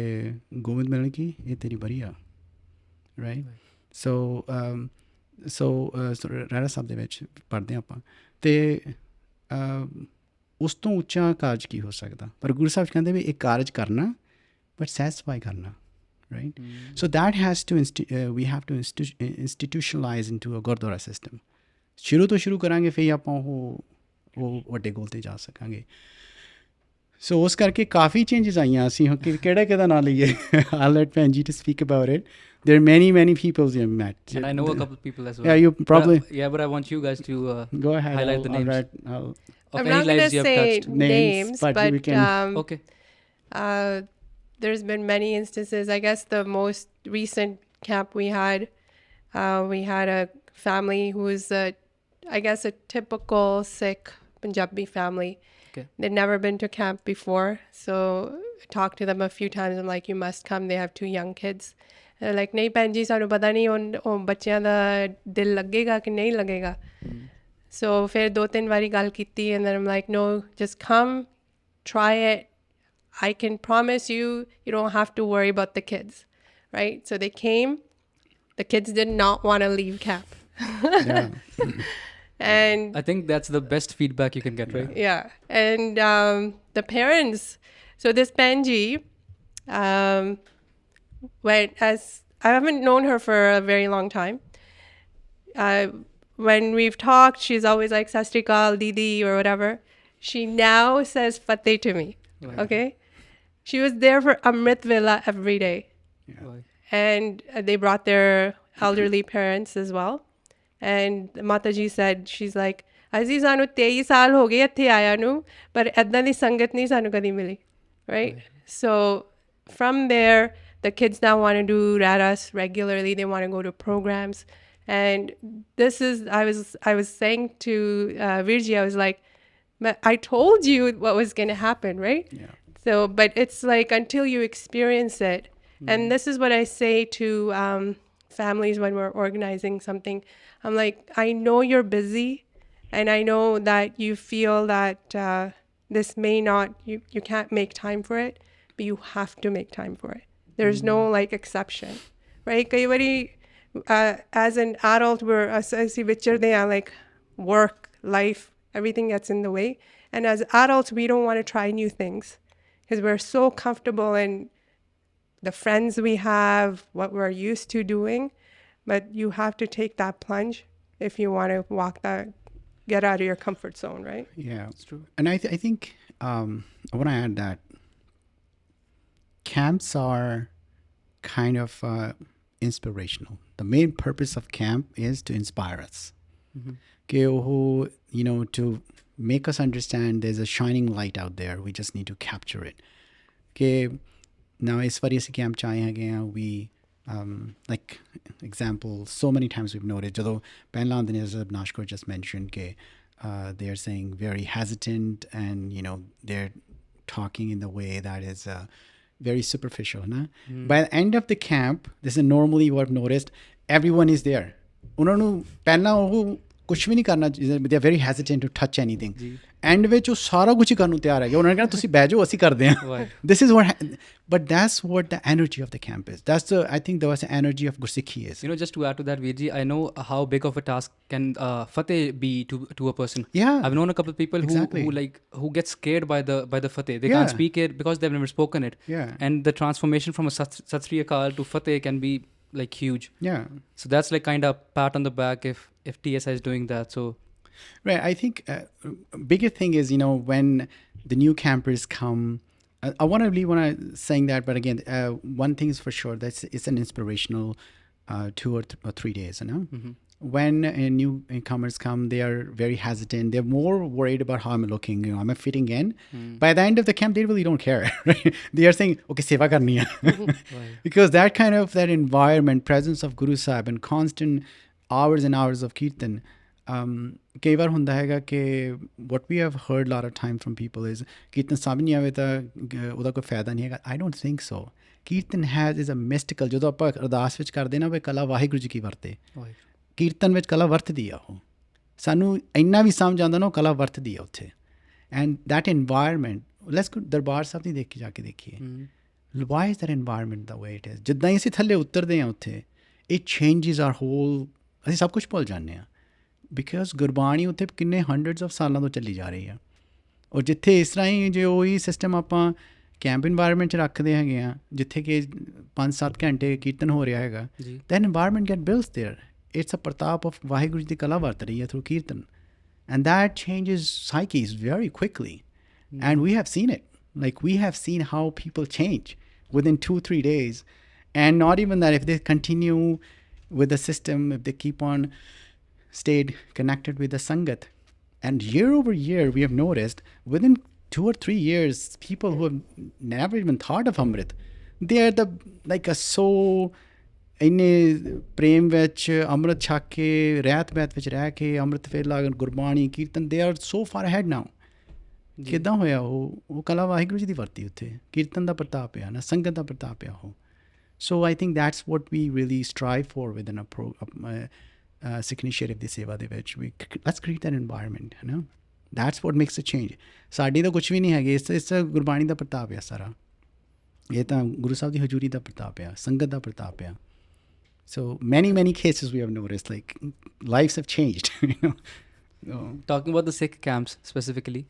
C: ਗੋਬਿੰਦ ਮਿਲਣ ਕੀ ਇਹ ਤੇਰੀ ਬਰੀ ਆ, ਰਾਈਟ. ਸੋ ਰਹਿਰਾ ਸਾਹਿਬ ਦੇ ਵਿੱਚ ਪੜ੍ਹਦੇ ਆਪਾਂ, ਅਤੇ ਉਸ ਤੋਂ ਉੱਚਾ ਕਾਰਜ ਕੀ ਹੋ ਸਕਦਾ. ਪਰ ਗੁਰੂ ਸਾਹਿਬ ਕਹਿੰਦੇ ਵੀ ਇਹ ਕਾਰਜ ਕਰਨਾ ਬਟ ਸੈਟਿਸਫਾਈ ਕਰਨਾ, right. So that has to we have to institutionalize into a Gurdwara system. ਸ਼ੁਰੂ ਤੋਂ ਸ਼ੁਰੂ ਕਰਾਂਗੇ ਫਿਰ ਆਪਾਂ ਉਹ ਵੱਡੇ ਗੋਲ 'ਤੇ ਜਾ ਸਕਾਂਗੇ. ਸੋ ਉਸ ਕਰਕੇ ਕਾਫੀ ਚੇਂਜਸ ਆਈਆਂ. ਅਸੀਂ ਕਿਹੜਾ ਕਿਹਦਾ ਨਾਂ ਲਈਏ? I'll let Panji to speak about it. There are many people you have met.
A: And I know a couple of people as well.
C: Yeah, you probably...
A: But I want you guys to
C: go ahead,
A: highlight the names.
B: I'm not going to say names, but
C: we can...
A: Okay.
B: There's been many instances. I guess the most recent camp we had a family who was, I guess, a typical Sikh Punjabi family.
A: Okay.
B: They'd never been to camp before, so I talked to them a few times. I'm like, you must come. They have 2 young kids. They're like, nahi Panji, sanu pata nahi on bachchiyan da dil lagega ki nahi lagega. So फिर 2-3 बारी गल कीती, and then I'm like, no, just come, try it. I can promise you, you don't have to worry about the kids, right? So they came. The kids did not want to leave camp. And
A: I think that's the best feedback you can get, right?
B: Yeah. And the parents, so this Panji, went as, I haven't known her for a very long time. When we've talked, she's always like, Sat Sri Akal, Didi, or whatever. She now says Fateh to me, okay? She was there for Amrit Vela every day.
A: Yeah.
B: And they brought their elderly parents as well. And Mataji said, she's like, Aziz sanu 23 saal ho gaye ਇੱਥੇ ਆਇਆ ਨੂੰ, ਪਰ ਏਦਾਂ ਦੀ ਸੰਗਤ ਨਹੀਂ ਸਾਨੂੰ ਕਦੀ ਮਿਲੀ, right? So from there, the kids now want to do raras regularly. They want to go to programs. And this is, I was saying to Virji, I was like, I told you what was going to happen, right?
C: Yeah.
B: So, but it's like until you experience it. And this is what I say to families when we're organizing something. I'm like, I know you're busy, and I know that you feel that this may not, you can't make time for it, but you have to make time for it. There's no like exception, right? Kai vari, as an adult, we're like work, life, everything gets in the way. And as adults, we don't want to try new things because we're so comfortable in the friends we have, what we're used to doing. But you have to take that plunge if you want to get out of your comfort zone, right?
C: Yeah, it's true. And I think I want to add that camps are kind of inspirational. The main purpose of camp is to inspire us. To make us understand there's a shining light out there. We just need to capture it. Now, as far as camp we like example, so many times we've noted, ਜਦੋਂ ਪਹਿਲਾਂ ਆਉਂਦੇ ਨੇ, as Abinaash just mentioned, ਕਿ they're saying very hesitant and, you know, they're talking in the way that is very superficial. Na? By the end of the camp, this is normally what I've noticed, everyone is there. ਉਹਨਾਂ ਨੂੰ ਪਹਿਲਾਂ ਉਹ ਕੁਛ ਵੀ ਨਹੀਂ ਕਰਨਾ, they are very hesitant to touch anything. And ਵਿੱਚ ਉਹ ਸਾਰਾ ਕੁਝ ਹੀ ਕਰਨ ਨੂੰ ਤਿਆਰ ਹੈਗੇ, ਉਹਨਾਂ ਨੇ ਕਹਿਣਾ ਤੁਸੀਂ ਬਹਿ ਜਾਓ ਅਸੀਂ ਕਰਦੇ ਹਾਂ. This is what but that's what the energy of the camp is. That's the, I think that's the energy of Gursikhi is.
A: You know, just to add to that, Veerji, I know how big of a task can fateh be to a person.
C: Yeah,
A: I've known a couple of people who get scared by the fateh. They can't speak it because they've never spoken it.
C: Yeah,
A: and the transformation from a Sat Sri Akal to fateh can be like huge.
C: Yeah, so
A: that's like kind of pat on the back if TSI is doing that. So
C: right, I think bigger thing is, you know, when the new campers come, I want to really want to saying that, but again, one thing is for sure, that's it's an inspirational 2 or 3 days, you know. When newcomers come, they are very hesitant. They're more worried about how I'm looking, you know, am I fitting in? By the end of the camp, they really don't care. Right? They are saying, okay, seva karni hai. Because that environment, presence of Guru Sahib and constant hours and hours of kirtan, ਕਈ ਵਾਰ ਹੁੰਦਾ ਹੈਗਾ ਕਿ what we have heard a lot of time from people is ਕੀਰਤਨ ਸਭ ਨਹੀਂ ਆਵੇ ਤਾਂ ਉਹਦਾ ਕੋਈ ਫਾਇਦਾ ਨਹੀਂ ਹੈਗਾ. I don't think so. Kirtan is a mystical, ਜਦੋਂ ਆਪਾਂ ਅਰਦਾਸ ਵਿੱਚ ਕਰਦੇ ਨਾ ਵੀ ਕਲਾ ਵਾਹਿਗੁਰੂ ਜੀ ਕੀ ਵਰਤੇ, ਕੀਰਤਨ ਵਿੱਚ ਕਲਾ ਵਰਤਦੀ ਆ, ਉਹ ਸਾਨੂੰ ਇੰਨਾ ਵੀ ਸਮਝ ਆਉਂਦਾ ਨਾ ਉਹ ਕਲਾ ਵਰਤਦੀ ਆ ਉੱਥੇ. And that environment, let's go Darbar Sahib ਦੀ ਦੇਖ ਕੇ ਜਾ ਕੇ ਦੇਖੀਏ, why is that environment the way it is? ਜਿੱਦਾਂ ਹੀ ਅਸੀਂ ਥੱਲੇ ਉਤਰਦੇ ਹਾਂ ਉੱਥੇ, it changes our whole, ਅਸੀਂ ਸਭ ਕੁਛ ਭੁੱਲ ਜਾਂਦੇ ਹਾਂ. ਬਿਕਾਜ਼ ਗੁਰਬਾਣੀ ਉੱਥੇ ਕਿੰਨੇ ਹੰਡਰਡਸ ਆਫ ਸਾਲਾਂ ਤੋਂ ਚੱਲੀ ਜਾ ਰਹੀ ਆ. ਔਰ ਜਿੱਥੇ ਇਸ ਤਰ੍ਹਾਂ ਹੀ ਜੇ ਉਹੀ ਸਿਸਟਮ ਆਪਾਂ ਕੈਂਪ ਇਨਵਾਇਰਮੈਂਟ 'ਚ ਰੱਖਦੇ ਹੈਗੇ ਆ, ਜਿੱਥੇ ਕਿ 5-7 ਘੰਟੇ ਕੀਰਤਨ ਹੋ ਰਿਹਾ ਹੈਗਾ, then environment get builds there. It's a pratap of Waheguru ji ਦੀ ਕਲਾ ਵਰਤ ਰਹੀ ਹੈ through kirtan, and that changes ਸਾਈਕੀਜ਼ very quickly. And we have seen it, like we have seen how people change within 2-3 days. And not even that, if they continue with the system, if they keep on stayed connected with the sangat, and year over year we have noticed within 2 or 3 years, people who have never even thought of Amrit, they are the like a so ਇੰਨੇ ਪ੍ਰੇਮ ਵਿੱਚ ਅੰਮ੍ਰਿਤ ਛਕ ਕੇ ਰਹਿਤ ਬਹਿਤ ਵਿੱਚ ਰਹਿ ਕੇ ਅੰਮ੍ਰਿਤ ਵੇਲਾ ਗੁਰਬਾਣੀ ਕੀਰਤਨ, they are so far ahead now. ਕਿੱਦਾਂ ਹੋਇਆ? ਉਹ ਕਲਾ ਵਾਹਿਗੁਰੂ ਜੀ ਦੀ ਵਰਤੀ ਉੱਥੇ, ਕੀਰਤਨ ਦਾ ਪ੍ਰਤਾਪ ਆ ਨਾ, ਸੰਗਤ ਦਾ ਪ੍ਰਤਾਪ ਆ ਉਹ. So I think that's what we really strive for within a Sikh Initiative ਦੀ ਸੇਵਾ ਦੇ ਵਿੱਚ. Let's create that environment, you know. That's what makes a change. ਸਾਡੀ ਤਾਂ ਕੁਛ ਵੀ ਨਹੀਂ ਹੈਗੀ, ਇਸ ਗੁਰਬਾਣੀ ਦਾ ਪ੍ਰਤਾਪ ਆ ਸਾਰਾ. ਇਹ ਤਾਂ ਗੁਰੂ ਸਾਹਿਬ ਦੀ ਹਜ਼ੂਰੀ ਦਾ ਪ੍ਰਤਾਪ ਆ, ਸੰਗਤ ਦਾ ਪ੍ਰਤਾਪ ਆ. So many cases we have noticed, like lives have changed, you know.
A: Talking about the Sikh camps specifically,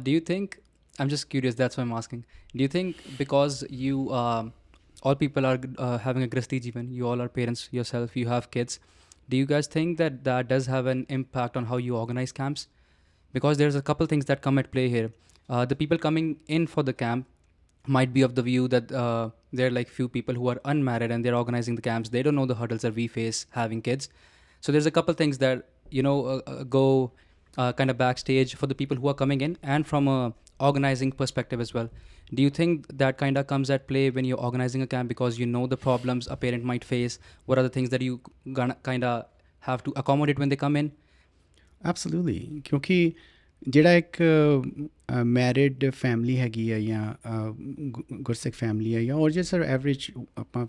A: do you think, I'm just curious, that's why I'm asking, do you think because you all people are having a grasti jivan, you all are parents yourself, you have kids, do you guys think that does have an impact on how you organize camps? Because there's a couple things that come at play here. The people coming in for the camp might be of the view that there are like few people who are unmarried and they're organizing the camps. They don't know the hurdles that we face having kids. So there's a couple things that, you know, go kind of backstage for the people who are coming in, and from a organizing perspective as well. Do you think that kind of comes at play when you're organizing a camp, because you know the problems a parent might face? What are the things that you kind of have to accommodate when they come in?
C: Absolutely. ਕਿਉਂਕਿ ਜਿਹੜਾ ਇੱਕ married family ਹੈਗੀ ਆ ਜਾਂ ਗੁਰਸਿੱਖ family ਹੈ, ਜਾਂ ਔਰ ਜੇ ਸਰ ਐਵਰੇਜ ਆਪਾਂ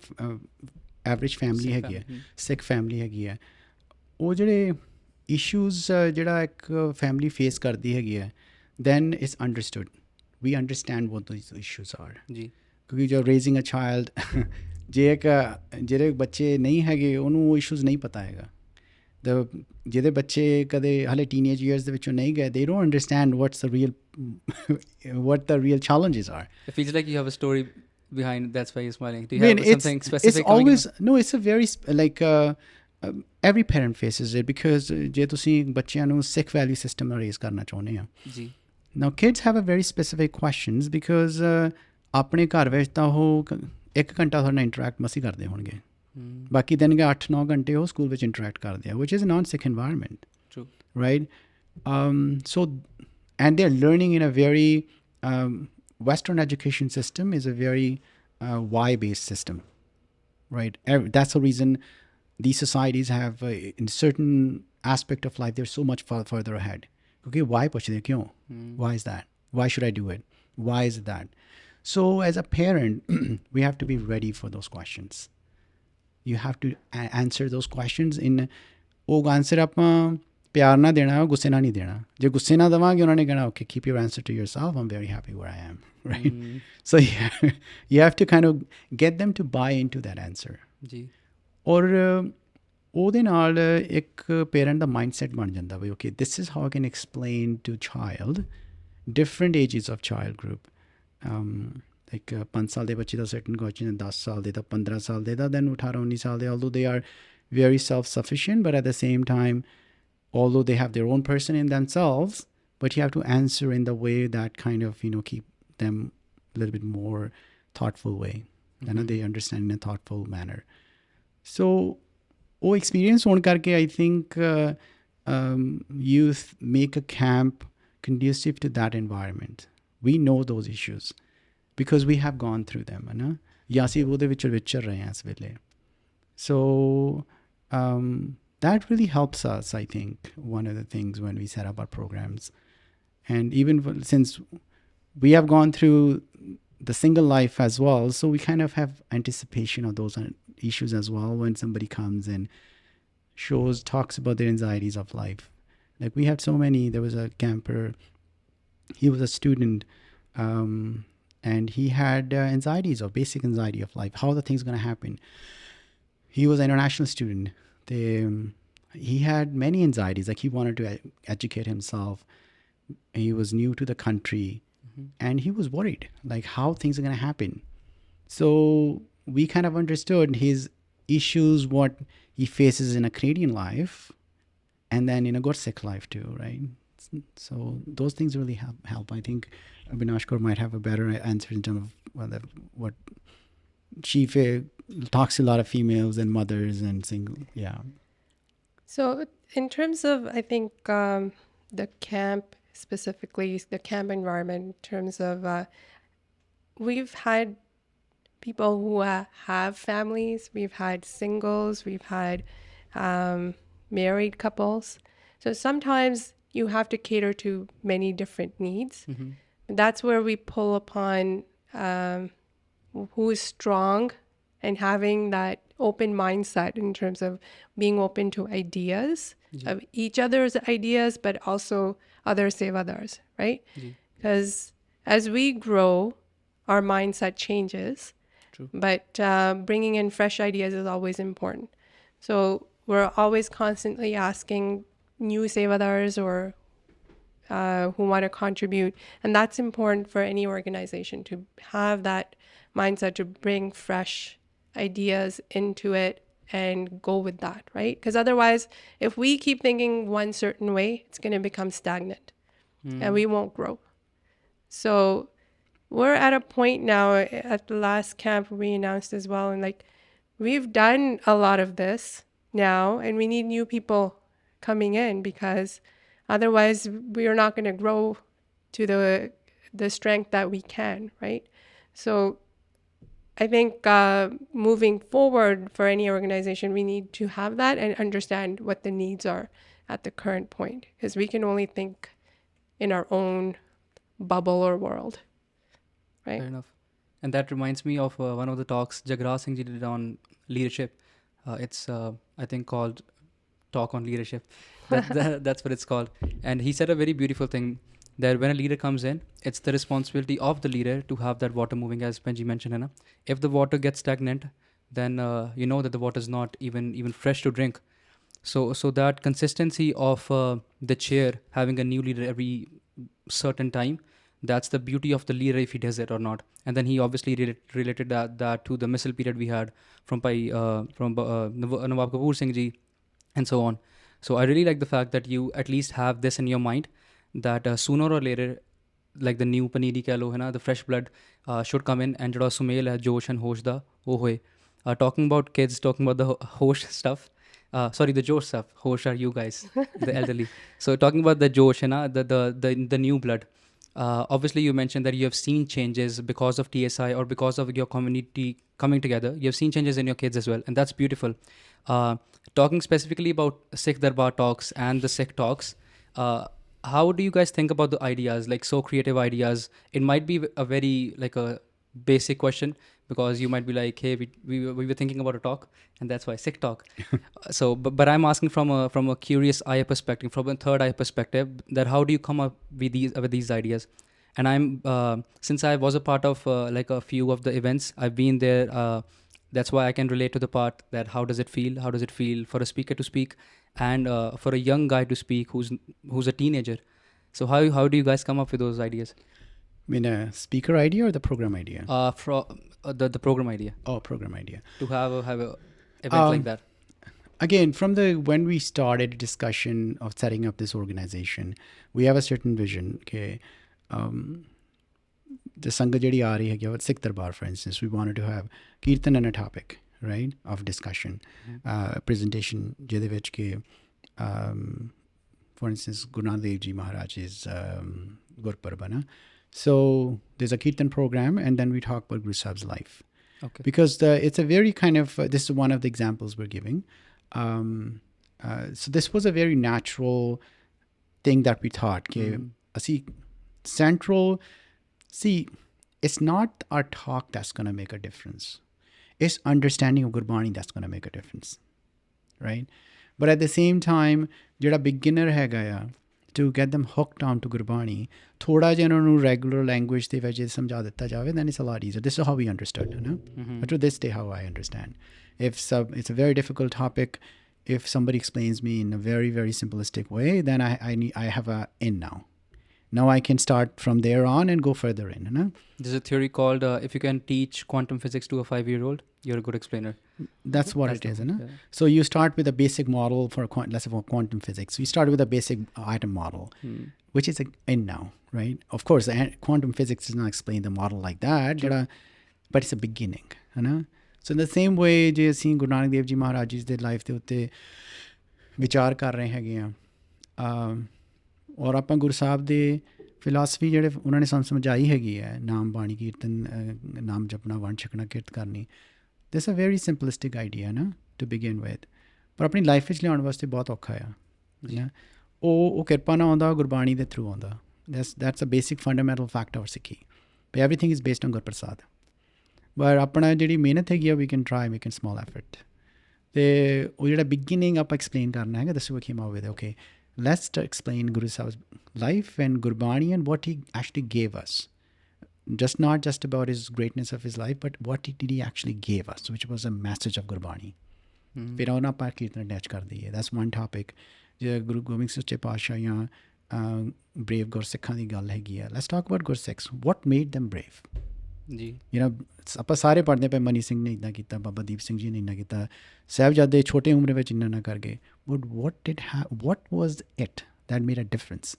C: ਐਵਰੇਜ ਫੈਮਿਲੀ ਹੈਗੀ ਆ, ਸਿੱਖ ਫੈਮਿਲੀ ਹੈਗੀ ਆ, ਉਹ ਜਿਹੜੇ ਇਸ਼ੂਜ਼ ਜਿਹੜਾ ਇੱਕ ਫੈਮਿਲੀ ਫੇਸ ਕਰਦੀ ਹੈਗੀ ਹੈ, then it's understood, we understand what those issues are ਜੀ. ਕਿਉਂਕਿ ਜੋ ਰੇਜ਼ਿੰਗ ਅ ਚਾਈਲਡ, ਜੇ ਇੱਕ ਜਿਹੜੇ ਬੱਚੇ ਨਹੀਂ ਹੈਗੇ ਉਹਨੂੰ ਉਹ ਇਸ਼ੂਜ਼ ਨਹੀਂ ਪਤਾ ਹੈਗਾ. ਜਿਹਦੇ ਬੱਚੇ ਕਦੇ ਹਾਲੇ ਟੀਨੇਜ ਈਅਰਸ ਦੇ ਵਿੱਚੋਂ ਨਹੀਂ ਗਏ, they don't understand what the real challenges are.
A: It feels like you have a story behind, that's why you're smiling. Do you have something specific?
C: It's always, no, it's a very like every parent faces it, because ਜੇ ਤੁਸੀਂ ਬੱਚਿਆਂ ਨੂੰ ਸਿੱਖ value system raise ਕਰਨਾ ਚਾਹੁੰਦੇ ਆ ਜੀ. Now kids have a very specific questions, because ਆਪਣੇ ਘਰ ਵਿੱਚ ਤਾਂ ਉਹ 1 ਘੰਟਾ ਤੁਹਾਡੇ ਨਾਲ ਇੰਟਰੈਕਟ ਮਸੀ ਕਰਦੇ ਹੋਣਗੇ, ਬਾਕੀ ਦਿਨ ਕੇ 8-9 ਘੰਟੇ ਉਹ ਸਕੂਲ ਵਿੱਚ ਇੰਟਰੈਕਟ ਕਰਦੇ ਆ, which is a non-Sikh environment. True. Right? So, and they're learning in a very Western education system is a very why-based system. right? That's the reason these societies have, in certain aspect of life, they're so much further ahead. Okay, why pushde kyun? Why is that? Why should I do it? Why is it that? So as a parent, we have to be ready for those questions. You have to answer those questions in ਉਹ answer ਆਪਾਂ ਪਿਆਰ ਨਾਲ ਦੇਣਾ, ਗੁੱਸੇ ਨਾਲ ਨਹੀਂ ਦੇਣਾ. ਜੇ ਗੁੱਸੇ ਨਾਲ ਦੇਵਾਂਗੇ ਉਹਨਾਂ ਨੇ ਕਹਿਣਾ okay, keep your answer to yourself, I'm very happy where I am, right? So you have to kind of get them to buy into that answer.
A: ਜੀ.
C: ਔਰ ਉਹਦੇ ਨਾਲ ਇੱਕ ਪੇਰੈਂਟ ਦਾ ਮਾਈਂਡਸੈਟ ਬਣ ਜਾਂਦਾ ਵੀ okay, this is how I can explain to child different ages of child group. Like 5 ਸਾਲ ਦੇ ਬੱਚੇ ਦਾ certain question, 10 ਸਾਲ ਦੇ ਦਾ, 15 ਸਾਲ ਦੇ ਦਾ, then 18 19 ਸਾਲ ਦੇ, although they are very self-sufficient, but at the same time, although they have their own person in themselves, but you have to answer in the way that kind of, keep them a little bit more thoughtful way, and they understand in a thoughtful manner. So oh experience on karke, I think youth make a camp conducive to that environment. We know those issues because we have gone through them, है ना? या सी वो दे विचर रहे हैं इस वेले. So that really helps us, I think, one of the things when we set up our programs. And even since we have gone through the single life as well, so we kind of have anticipation of those issues as well when somebody comes and talks about their anxieties of life. Like we had so many, there was a camper, he was a student, and he had anxieties, or basic anxiety of life, how the thing's going to happen. He was an international student. He had many anxieties, like he wanted to educate himself. He was new to the country, and he was worried, like how things are going to happen. So we kind of understood his issues, what he faces in a Canadian life, and then in a good Sikh life too, right? So those things really help. I think Abinaash Kaur might have a better answer in terms of what she talks to a lot of females and mothers and single, yeah.
B: So in terms of, I think, the camp, specifically the camp environment, in terms of, we've had people who have families, we've had singles, we've had married couples. So sometimes you have to cater to many different needs. That's where we pull upon who is strong and having that open mindset in terms of being open to ideas, of each other's ideas, but also others save others, right? Because as we grow, our mindset changes.
A: True.
B: But bringing in fresh ideas is always important. So we're always constantly asking new save others or who want to contribute. And that's important for any organization, to have that mindset, to bring fresh ideas into it and go with that, right? Because otherwise, if we keep thinking one certain way, it's going to become stagnant and we won't grow. So we're at a point now, at the last camp we announced as well, and like we've done a lot of this now, and we need new people coming in, because otherwise we are not going to grow to the strength that we can, right? So I think moving forward for any organization, we need to have that and understand what the needs are at the current point, because we can only think in our own bubble or world, right?
A: Fair enough. And that reminds me of one of the talks Jagraj Singh ji did on leadership. It's, I think, called Talk on Leadership. That's what it's called. And he said a very beautiful thing, that when a leader comes in, it's the responsibility of the leader to have that water moving, as Benji mentioned, Anna. If the water gets stagnant, then you know that the water is not even fresh to drink. So that consistency of the chair having a new leader every certain time, that's the beauty of the leader, if he does it or not. And then he obviously related that to the missile period we had from Nawab Kapoor Singh ji and so on. So I really like the fact that you at least have this in your mind, that sooner or later, like the new paneeri keh lo, hai na, the fresh blood should come in, and jada sumel hai josh and hosh da wo hoye. Talking about kids, talking about the hosh stuff, the josh stuff, hosh are you guys, the elderly. So talking about the josh, hai na, the new blood, Obviously you mentioned that you have seen changes because of TSI or because of your community coming together. You have seen changes in your kids as well, and that's beautiful. uh, Talking specifically about Sikh Darbar Talks and the Sikh Talks, uh, how do you guys think about the ideas, like so creative ideas? It might be a very like a basic question, because you might be like, hey, we were thinking about a talk, and that's why Sikh Talk. So but I'm asking from a curious eye perspective, from a third eye perspective, that how do you come up with these ideas? And I'm since I was a part of like a few of the events, I've been there. That's why I can relate to the part that how does it feel, how does it feel for a speaker to speak, and for a young guy to speak who's a teenager. So how do you guys come up with those ideas?
C: I mean, a speaker idea or the program idea?
A: The program idea,
C: Oh, program idea.
A: to have a event like that.
C: Again, from when we started discussion of setting up this organization, we have a certain vision. Okay, the sangat ਜਿਹੜੀ ਆ ਰਹੀ ਹੈਗੀ Sikh Darbar, for instance, we wanted to have kirtan and a topic, right, of discussion, presentation ਜਿਹਦੇ ਵਿੱਚ ਕਿ for instance Guru Nanak Dev Ji Maharaj's Gurpurab na. So there's a kirtan program, and then we talk about Guru Sahib's life.
A: Okay.
C: Because it's a very kind of this is one of the examples we're giving. So this was a very natural thing that we thought. See, it's not our talk that's going to make a difference. It's understanding of Gurbani that's going to make a difference, right? But at the same time, jada beginner hai ya, to get them hooked on to Gurbani, thoda jiha unhanu regular language de vich samjha ditta jave, then it's a lot easier. This is how we understood, you know? But to this day, how I understand. It's a very difficult topic. If somebody explains me in a very, very simplistic way, then I have a in now. Now I can start from there on and go further in. You know?
A: There's a theory called if you can teach quantum physics to a 5-year-old, you're a good explainer.
C: That's what it is. You know? Yeah. So you start with a basic model for let's say for quantum physics. So you start with a basic atom model, which is in now, right? Of course, quantum physics does not explain the model like that, but it's a beginning. You know? So in the same way, ਜੇ ਅਸੀਂ Guru Nanak Dev Ji Maharaj Ji's life ਦੇ ਉੱਤੇ ਵਿਚਾਰ ਕਰ ਰਹੇ ਹੈਗੇ ਆ, ਔਰ ਆਪਾਂ ਗੁਰੂ ਸਾਹਿਬ ਦੇ ਫਿਲਾਸਫੀ ਜਿਹੜੇ ਉਹਨਾਂ ਨੇ ਸਾਨੂੰ ਸਮਝਾਈ ਹੈਗੀ ਹੈ, ਨਾਮ ਬਾਣੀ ਕੀਰਤਨ, ਨਾਮ ਜਪਣਾ, ਵੰਡ ਛਕਣਾ, ਕਿਰਤ ਕਰਨੀ, ਦਿਸ ਅ ਵੈਰੀ ਸਿੰਪਲਿਸਟਿਕ ਆਈਡੀਆ ਨਾ ਟੂ ਬਿਗਿਨ ਵਿਦ, ਪਰ ਆਪਣੀ ਲਾਈਫ ਵਿੱਚ ਲਿਆਉਣ ਵਾਸਤੇ ਬਹੁਤ ਔਖਾ ਆ ਨਾ। ਉਹ ਕਿਰਪਾ ਨਾਲ ਆਉਂਦਾ, ਗੁਰਬਾਣੀ ਦੇ ਥਰੂ ਆਉਂਦਾ। that's a basic fundamental fact of Sikhi. But everything is based on Gurprasad. But ਆਪਣਾ ਜਿਹੜੀ ਮਿਹਨਤ ਹੈਗੀ ਆ, we can try making small effort. ਅਤੇ ਉਹ ਜਿਹੜਾ ਬਿਗਿਨਿੰਗ ਆਪਾਂ ਐਕਸਪਲੇਨ ਕਰਨਾ ਹੈਗਾ, this is what came out with. Okay, let's explain Guru Sahib's life and Gurbani and what he actually gave us. Not just about his greatness of his life, but what did he actually gave us, which was a message of Gurbani. ਫਿਰ ਉਹਨਾਂ ਆਪਾਂ ਕੀਰਤਨ attach ਕਰ ਦਈਏ। That's one topic. ਜੇ ਗੁਰੂ ਗੋਬਿੰਦ ਸਿੰਘ ਸੱਚੇ ਪਾਤਸ਼ਾਹ ਜਾਂ brave ਗੁਰਸਿੱਖਾਂ ਦੀ ਗੱਲ ਹੈਗੀ ਆ, let's talk about Gursikhs. What made them brave? ਜੀ, you know, ਆਪਾਂ ਸਾਰੇ ਪੜ੍ਹਦੇ ਪਏ ਮਨੀ ਸਿੰਘ ਨੇ ਇੱਦਾਂ ਕੀਤਾ, ਬਾਬਾ ਦੀਪ ਸਿੰਘ ਜੀ ਨੇ ਇੰਨਾ ਕੀਤਾ, ਸਾਹਿਬਜ਼ਾਦੇ ਛੋਟੇ ਉਮਰ ਵਿੱਚ ਇੰਨਾ ਨਾ ਕਰ ਗਏ। But what was it that made a difference,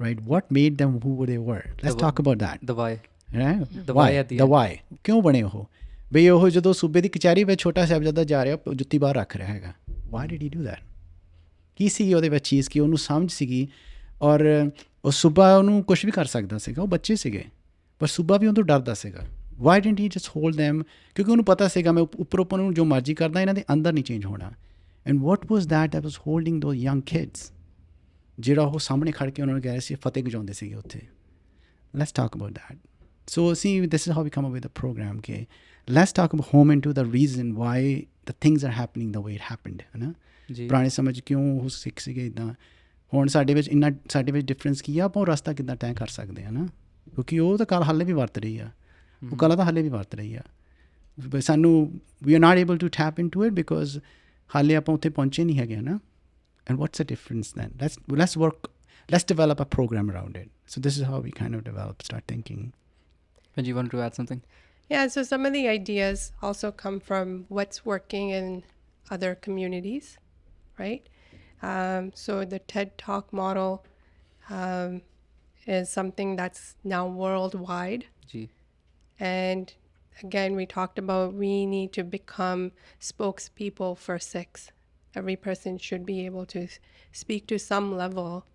C: right? What made them who they were? Let's talk about that.
A: The why.
C: Right?
A: The why at the end.
C: The why. ਕਿਉਂ ਬਣੇ ਉਹ? ਬਈ ਉਹ ਜਦੋਂ ਸੂਬੇ ਦੀ ਕਚਹਿਰੀ ਵਿੱਚ ਛੋਟਾ ਸਾਹਿਬਜ਼ਾਦਾ ਜਾ ਰਿਹਾ, ਜੁੱਤੀ ਬਾਹਰ ਰੱਖ ਰਿਹਾ ਹੈਗਾ। Why did he do that? ਕੀ ਸੀਗੀ ਉਹਦੇ ਵਿੱਚ ਚੀਜ਼ ਕਿ ਉਹਨੂੰ ਸਮਝ ਸੀਗੀ, ਔਰ ਉਹ ਸੂਬਾ ਉਹਨੂੰ ਕੁਛ ਵੀ ਕਰ ਸਕਦਾ ਸੀਗਾ, ਉਹ ਬੱਚੇ ਸੀਗੇ, ਪਰ ਸੂਬਾ ਵੀ ਉਹਨੂੰ ਡਰਦਾ ਸੀਗਾ। Why didn't he just hold them? ਕਿਉਂਕਿ ਉਹਨੂੰ ਪਤਾ ਸੀਗਾ ਮੈਂ ਉੱਪਰ ਨੂੰ ਜੋ ਮਰਜ਼ੀ ਕਰਦਾ, ਇਹਨਾਂ ਦੇ ਅੰਦਰ ਨਹੀਂ ਚੇਂਜ ਹੋਣਾ। And what was that was holding those young kids? ਜਿਹੜਾ ਉਹ ਸਾਹਮਣੇ ਖੜ੍ਹ ਕੇ ਉਹਨਾਂ ਨੂੰ ਕਹਿ ਰਹੇ ਸੀ, ਫਤਿਹ ਗਜਾਉਂਦੇ ਸੀਗੇ ਉੱਥੇ। Let's talk about that. So see, this is how we come up with a program. Okay, let's talk about home into the reason why the things are happening the way it happened. ਹੈ ਨਾ, ਪੁਰਾਣੇ ਸਮਝ ਕਿਉਂ ਉਹ ਸਿੱਖ ਸੀਗੇ ਇੱਦਾਂ। ਹੁਣ ਸਾਡੇ ਵਿੱਚ ਡਿਫਰੈਂਸ ਕੀ ਆ, ਆਪਾਂ ਉਹ ਰਸਤਾ ਕਿੱਦਾਂ ਤੈਅ ਕਰ ਸਕਦੇ ਹਾਂ ਨਾ, ਕਿਉਂਕਿ ਉਹ ਤਾਂ ਕੱਲ੍ਹ ਹਾਲੇ ਵੀ ਵਰਤ ਰਹੀ ਆ, ਉਹ ਕਲਾ ਤਾਂ ਹਾਲੇ ਵੀ ਵਰਤ ਰਹੀ ਆ। ਸਾਨੂੰ we are not able to tap into it because ਹਾਲੇ ਆਪਾਂ ਉੱਥੇ ਪਹੁੰਚੇ ਨਹੀਂ ਹੈਗੇ ਨਾ। And what's the difference then? let's develop a program around it. So this is how we kind of start thinking.
A: And you want to add something?
B: Yeah, so some of the ideas also come from what's working in other communities, right? So the TED Talk model is something that's now worldwide.
A: Gee.
B: And again, we talked about we need to become spokespeople for Sikhs. Every person should be able to speak to some level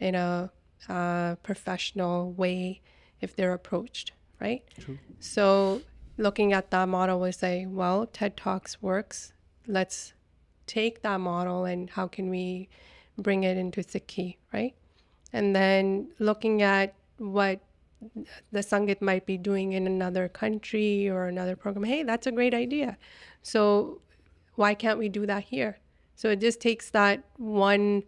B: in a professional way if they're approached, right?
A: True.
B: So looking at that model, we say, well, TED Talks works. Let's take that model and how can we bring it into Sikhi, right? And then looking at what the Sangat might be doing in another country or another program. Hey, that's a great idea. So why can't we do that here? So it just takes that one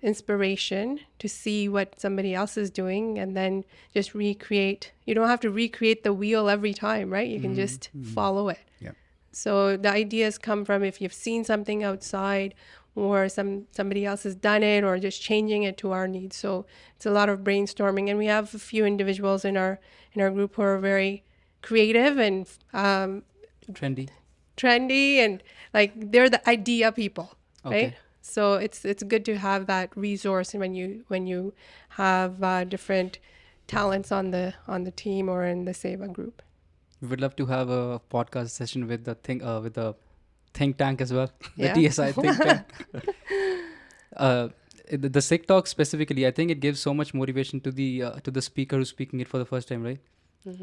B: inspiration to see what somebody else is doing and then just recreate. You don't have to recreate the wheel every time, right? You can just follow it.
C: Yep.
B: So the ideas come from if you've seen something outside or somebody else has done it or just changing it to our needs. So it's a lot of brainstorming, and we have a few individuals in our group who are very creative and trendy and like they're the idea people, right?
A: Okay.
B: So it's good to have that resource when you have different talents on the team or in the Seva group.
A: We would love to have a podcast session with the think tank as well, the
B: Yeah.
A: TSI think tank. The Sikh Talks specifically, I think it gives so much motivation to the speaker who's speaking it for the first time, right?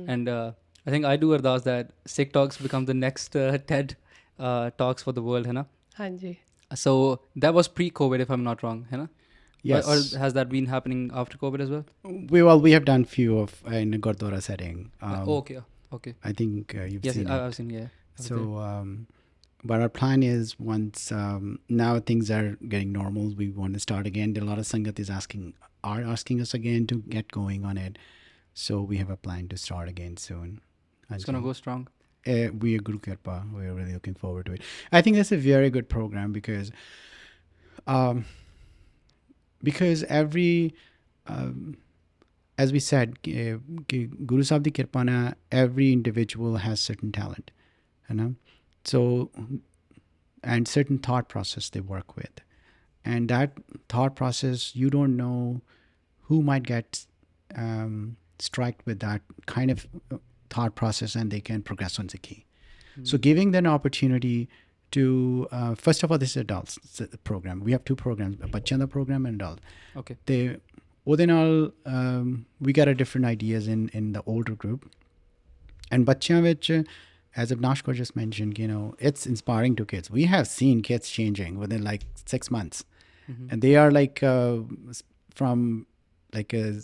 A: And I think I do ardas that Sikh Talks become the next TED Talks for the world, है ना?
B: Hanji.
A: So that was pre-COVID, if I'm not wrong, है ना?
C: Yes.
A: Or has that been happening after COVID as well?
C: We have done few of in a Gurudwara setting.
A: Okay.
C: I think you've
A: Yes,
C: seen it.
A: I've seen, yeah.
C: So, but our plan is once now things are getting normal, we want to start again. A lot of Sangat is asking us again to get going on it. So we have a plan to start again soon.
A: It's going to go strong.
C: We are Guru Kirpa. We are really looking forward to it. I think that's a very good program because every as we said, Guru Sahib di Kirpa na, every individual has certain talent, you know? So, and certain thought process they work with. And that thought process, you don't know who might get striked with that kind of thought process and they can progress on Sikhi. So giving them an opportunity to, first of all, this is adults program. We have two programs, Bachchan da program and adult.
A: Okay.
C: We got a different ideas in the older group. And Bachchan which, as Abinaash just mentioned, it's inspiring to kids. We have seen kids changing within like 6 months. And they are like from like a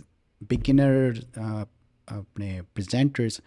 C: beginner presenters.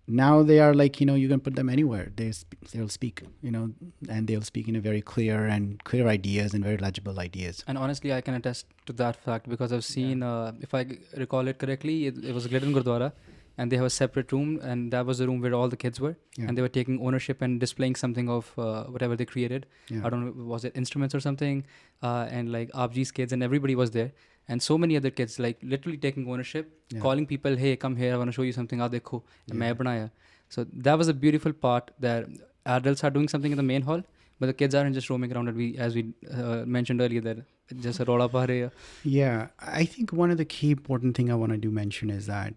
C: Now they are like, you can put them anywhere. They'll speak, and they'll speak in a very clear ideas and very legible ideas.
A: And honestly, I can attest to that fact because I've seen, if I recall it correctly, it was Glidden Gurudwara, and they have a separate room, and that was the room where all the kids were, and they were taking ownership and displaying something of whatever they created. I don't know, was it instruments or something? And like Abji's kids and everybody was there. And so many other kids, like literally taking ownership, calling people, hey, come here, I want to show you something, aap dekho, main banaya. So that was a beautiful part that adults are doing something in the main hall, but the kids aren't just roaming around, as we mentioned earlier, that just a rola pa rahe.
C: Yeah, I think one of the key important thing I want to mention is that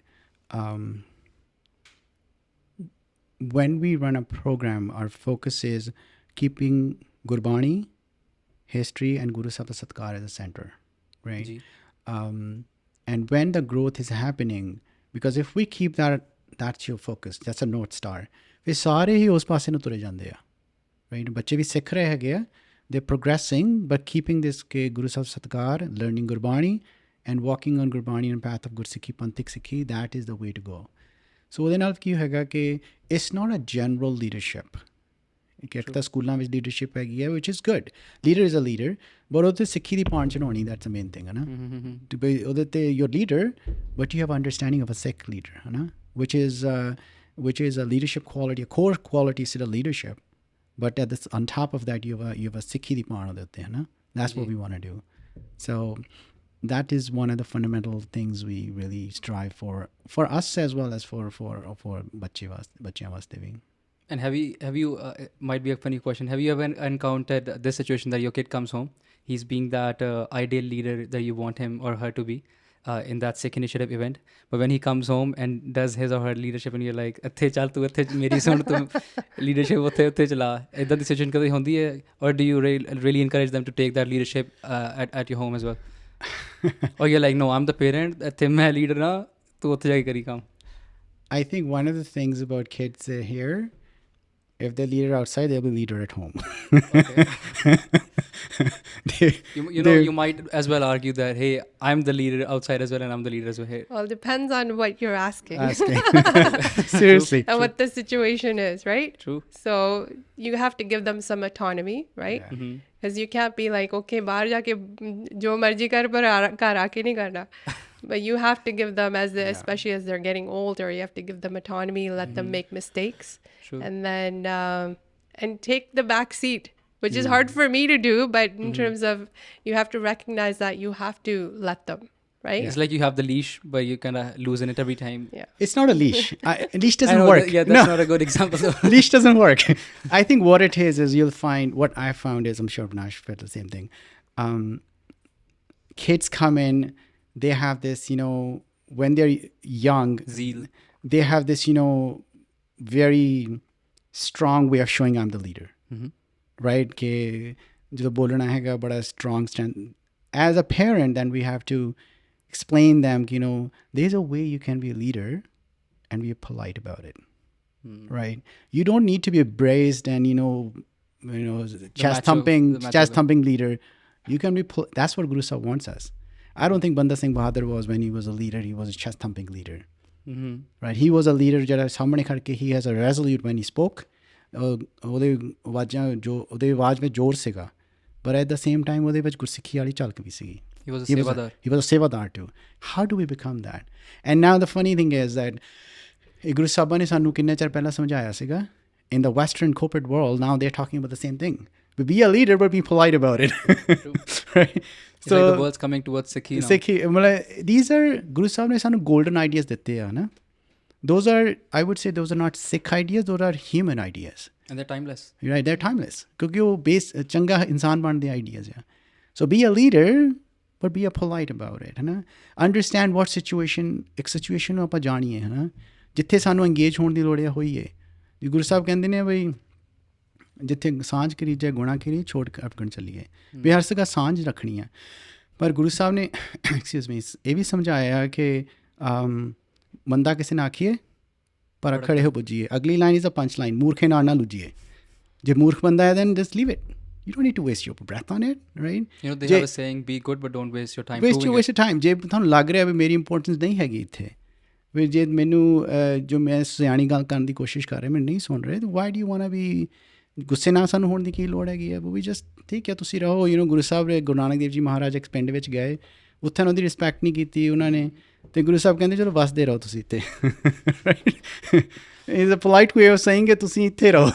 C: when we run a program, our focus is keeping Gurbani, history, and Guru Sahib Satkar as the center, right?
A: Ji.
C: And when the growth is happening, because if we keep that's your focus, that's a North Star, we ਸਾਰੇ ਹੀ ਉਸ ਪਾਸੇ ਨੂੰ ਤੁਰੇ ਜਾਂਦੇ ਆ, right? ਬੱਚੇ ਵੀ ਸਿੱਖ ਰਹੇ ਹੈਗੇ ਆ, they're progressing, but keeping this Guru Sahib Satkar, learning Gurbani, and walking on Gurbani and path of Gursikhi, Panthik Sikhi, that is the way to go. So ਉਹਦੇ ਨਾਲ ਕੀ ਹੈਗਾ ਕਿ it's not a general leadership. ਇੱਕ ਤਾਂ ਸਕੂਲਾਂ ਵਿੱਚ leadership ਹੈਗੀ ਹੈ, which is good. Leader is a leader, but ਉਹਦੇ ਸਿੱਖੀ ਦੀ ਪਾਣ ਚੜਾਉਣੀ, that's the main thing, ਹੈ ਨਾ? ਉਹਦੇ ਤੇ your leader, but you have understanding of a Sikh leader, ਹੈ ਨਾ? Which is a leadership quality, a core quality is still a leadership, but on top of that you have a Sikhi ਦੀ ਪਾਣ ਉਹਦੇ ਉੱਤੇ, ਹੈ ਨਾ? That's what we want to do. So that is one of the fundamental things we really strive for us as well as for ਬੱਚਿਆਂ ਵਾਸਤੇ ਵੀ.
A: And have you might be a funny question, have you ever encountered this situation that your kid comes home, he's being that ideal leader that you want him or her to be in that Sikh Initiative event, but when he comes home and does his or her leadership and you're like, ਇੱਥੇ ਚੱਲ ਤੂੰ ਇੱਥੇ ਮੇਰੀ ਸੁਣ ਤੂੰ leadership ਉੱਥੇ ਚਲਾ, ਇੱਦਾਂ ਦੀ situation ਕਦੇ ਹੁੰਦੀ ਹੈ, or do you really encourage them to take that leadership at your home as well? or you're like, no, I'm the parent, ਇੱਥੇ ਮੈਂ leader ਨਾ, ਤੂੰ ਉੱਥੇ ਜਾ ਕੇ ਕਰੀ ਕੰਮ.
C: I think one of the things about kids here, if they're leader outside, they'll be leader at home.
A: You might as well argue that, hey, I'm the leader outside as well and I'm the leader as well here.
B: Well, depends on what you're asking.
C: Seriously.
B: And what the situation is, right?
A: True.
B: So you have to give them some autonomy, right?
C: Yeah.
B: Because you can't be like, okay, bahar jaake jo marzi kar par ghar aake nahi karna. But you have to give them, especially as they're getting older, you have to give them autonomy, let them make mistakes.
A: True.
B: And then and take the back seat, which is hard for me to do, but in terms of, you have to recognize that you have to let them, right?
A: It's like you have the leash, but you kind of loosen it every time.
B: Yeah.
C: It's not a leash. Leash
A: I
C: doesn't
A: know
C: work.
A: that's not a good example.
C: Leash doesn't work. I think what it is you'll find, what I found is, I'm sure Abinaash felt the same thing. Kids come in, they have this, when they're young,
A: Zeal.
C: they have this, very strong way of showing I'm the leader. Right? Ke jo bolna hai bada strong strength. As a parent, then we have to explain them, there's a way you can be a leader and be polite about it. Right? You don't need to be braced and, chest thumping leader. You can be, that's what Guru Sahib wants us. I don't think Banda Singh Bahadur was, when he was a leader, he was a chest thumping leader. Right? He was a leader, he has a resolute when he spoke. ਉਹਦੇ ਆਵਾਜ਼ ਵਿੱਚ ਜ਼ੋਰ ਸੀਗਾ, but at the same time ਉਹਦੇ ਵਿੱਚ ਗੁਰਸਿੱਖੀ ਵਾਲੀ ਝਲਕ ਵੀ ਸੀਗੀ.
A: He was a sevadar.
C: He was a sevadar too. How do we become that? And now the funny thing is that Guru Sahib ਨੇ ਸਾਨੂੰ ਕਿੰਨੇ ਚਿਰ ਪਹਿਲਾਂ ਸਮਝਾਇਆ ਸੀਗਾ. In the Western corporate world, now they're talking about the same thing. But be a leader, but be polite about it. Right?
A: It's like the world's coming towards Sikhi now.
C: Sikhi, these are, Guru Sahib ne ਸਾਨੂੰ golden ideas ਦਿੱਤੇ ਆ ਨਾ. Those are, I would say, those are not Sikh ideas, those are human ideas.
A: And they're timeless.
C: Right, they're timeless. Because ਉਹ base ਚੰਗਾ ਇਨਸਾਨ ਬਣਨ ਦੇ ideas ਆ. So be a leader, but be a polite about it. ਹੈ ਨਾ? Understand what situation, ਇੱਕ situation ਨੂੰ ਆਪਾਂ ਜਾਣੀਏ, ਹੈ ਨਾ? ਜਿੱਥੇ ਸਾਨੂੰ engage ਹੋਣ ਦੀ ਲੋੜ ਹੈ ਹੋਈਏ. ਗੁਰੂ ਸਾਹਿਬ ਕਹਿੰਦੇ ਨੇ ਬਈ ਜਿੱਥੇ ਸਾਂਝ ਕਰੀ ਜਾਏ ਗੁਣਾ ਕਰੀ ਛੋੜ ਅਪਕਣ ਚੱਲੀਏ. ਵੀ ਹਰ ਜਗ੍ਹਾ ਸਾਂਝ ਰੱਖਣੀ ਹੈ. ਪਰ ਗੁਰੂ ਸਾਹਿਬ ਨੇ ਐਕਸਕਿਊਜ਼ ਮੀ ਇਹ ਵੀ ਸਮਝਾਇਆ ਕਿ ਬੰਦਾ ਕਿਸੇ ਨਾ ਆਖੀਏ ਪਰ ਖੜੇ ਹੋ ਪੁੱਜੀਏ. ਅਗਲੀ line is a punch line, ਮੂਰਖੇ ਨਾਲ ਨਾ ਲੁੱਜੀਏ. ਜੇ ਮੂਰਖ ਬੰਦਾ ਹੈ then just leave it. You don't need to waste your breath on it, right?
A: They have a saying, be good but don't waste your time.
C: Waste your time. ਜੇ ਤੁਹਾਨੂੰ ਲੱਗ ਰਿਹਾ ਵੀ ਮੇਰੀ ਇੰਪੋਰਟੈਂਸ ਨਹੀਂ ਹੈਗੀ ਇੱਥੇ, ਵੀ ਜੇ ਮੈਨੂੰ ਜੋ ਮੈਂ ਸਿਆਣੀ ਗੱਲ ਕਰਨ ਦੀ ਕੋਸ਼ਿਸ਼ ਕਰ ਰਿਹਾ ਮੈਨੂੰ ਨਹੀਂ ਸੁਣ ਰਹੇ, why do you want to be, ਗੁੱਸੇ ਨਾਲ ਸਾਨੂੰ ਹੋਣ ਦੀ ਕੀ ਲੋੜ ਹੈਗੀ ਹੈ? ਵੀ ਜਸਟ ਠੀਕ ਹੈ ਤੁਸੀਂ ਰਹੋ. ਗੁਰੂ ਸਾਹਿਬ ਗੁਰੂ ਨਾਨਕ ਦੇਵ ਜੀ ਮਹਾਰਾਜ ਇੱਕ ਪਿੰਡ ਵਿੱਚ ਗਏ, ਉੱਥੇ ਉਹਨਾਂ ਦੀ ਰਿਸਪੈਕਟ ਨਹੀਂ ਕੀਤੀ ਉਹਨਾਂ ਨੇ, ਅਤੇ ਗੁਰੂ ਸਾਹਿਬ ਕਹਿੰਦੇ ਚਲੋ ਵਸਦੇ ਰਹੋ ਤੁਸੀਂ ਇੱਥੇ. Is a polite way of saying ਕਿ ਤੁਸੀਂ ਇੱਥੇ ਰਹੋ,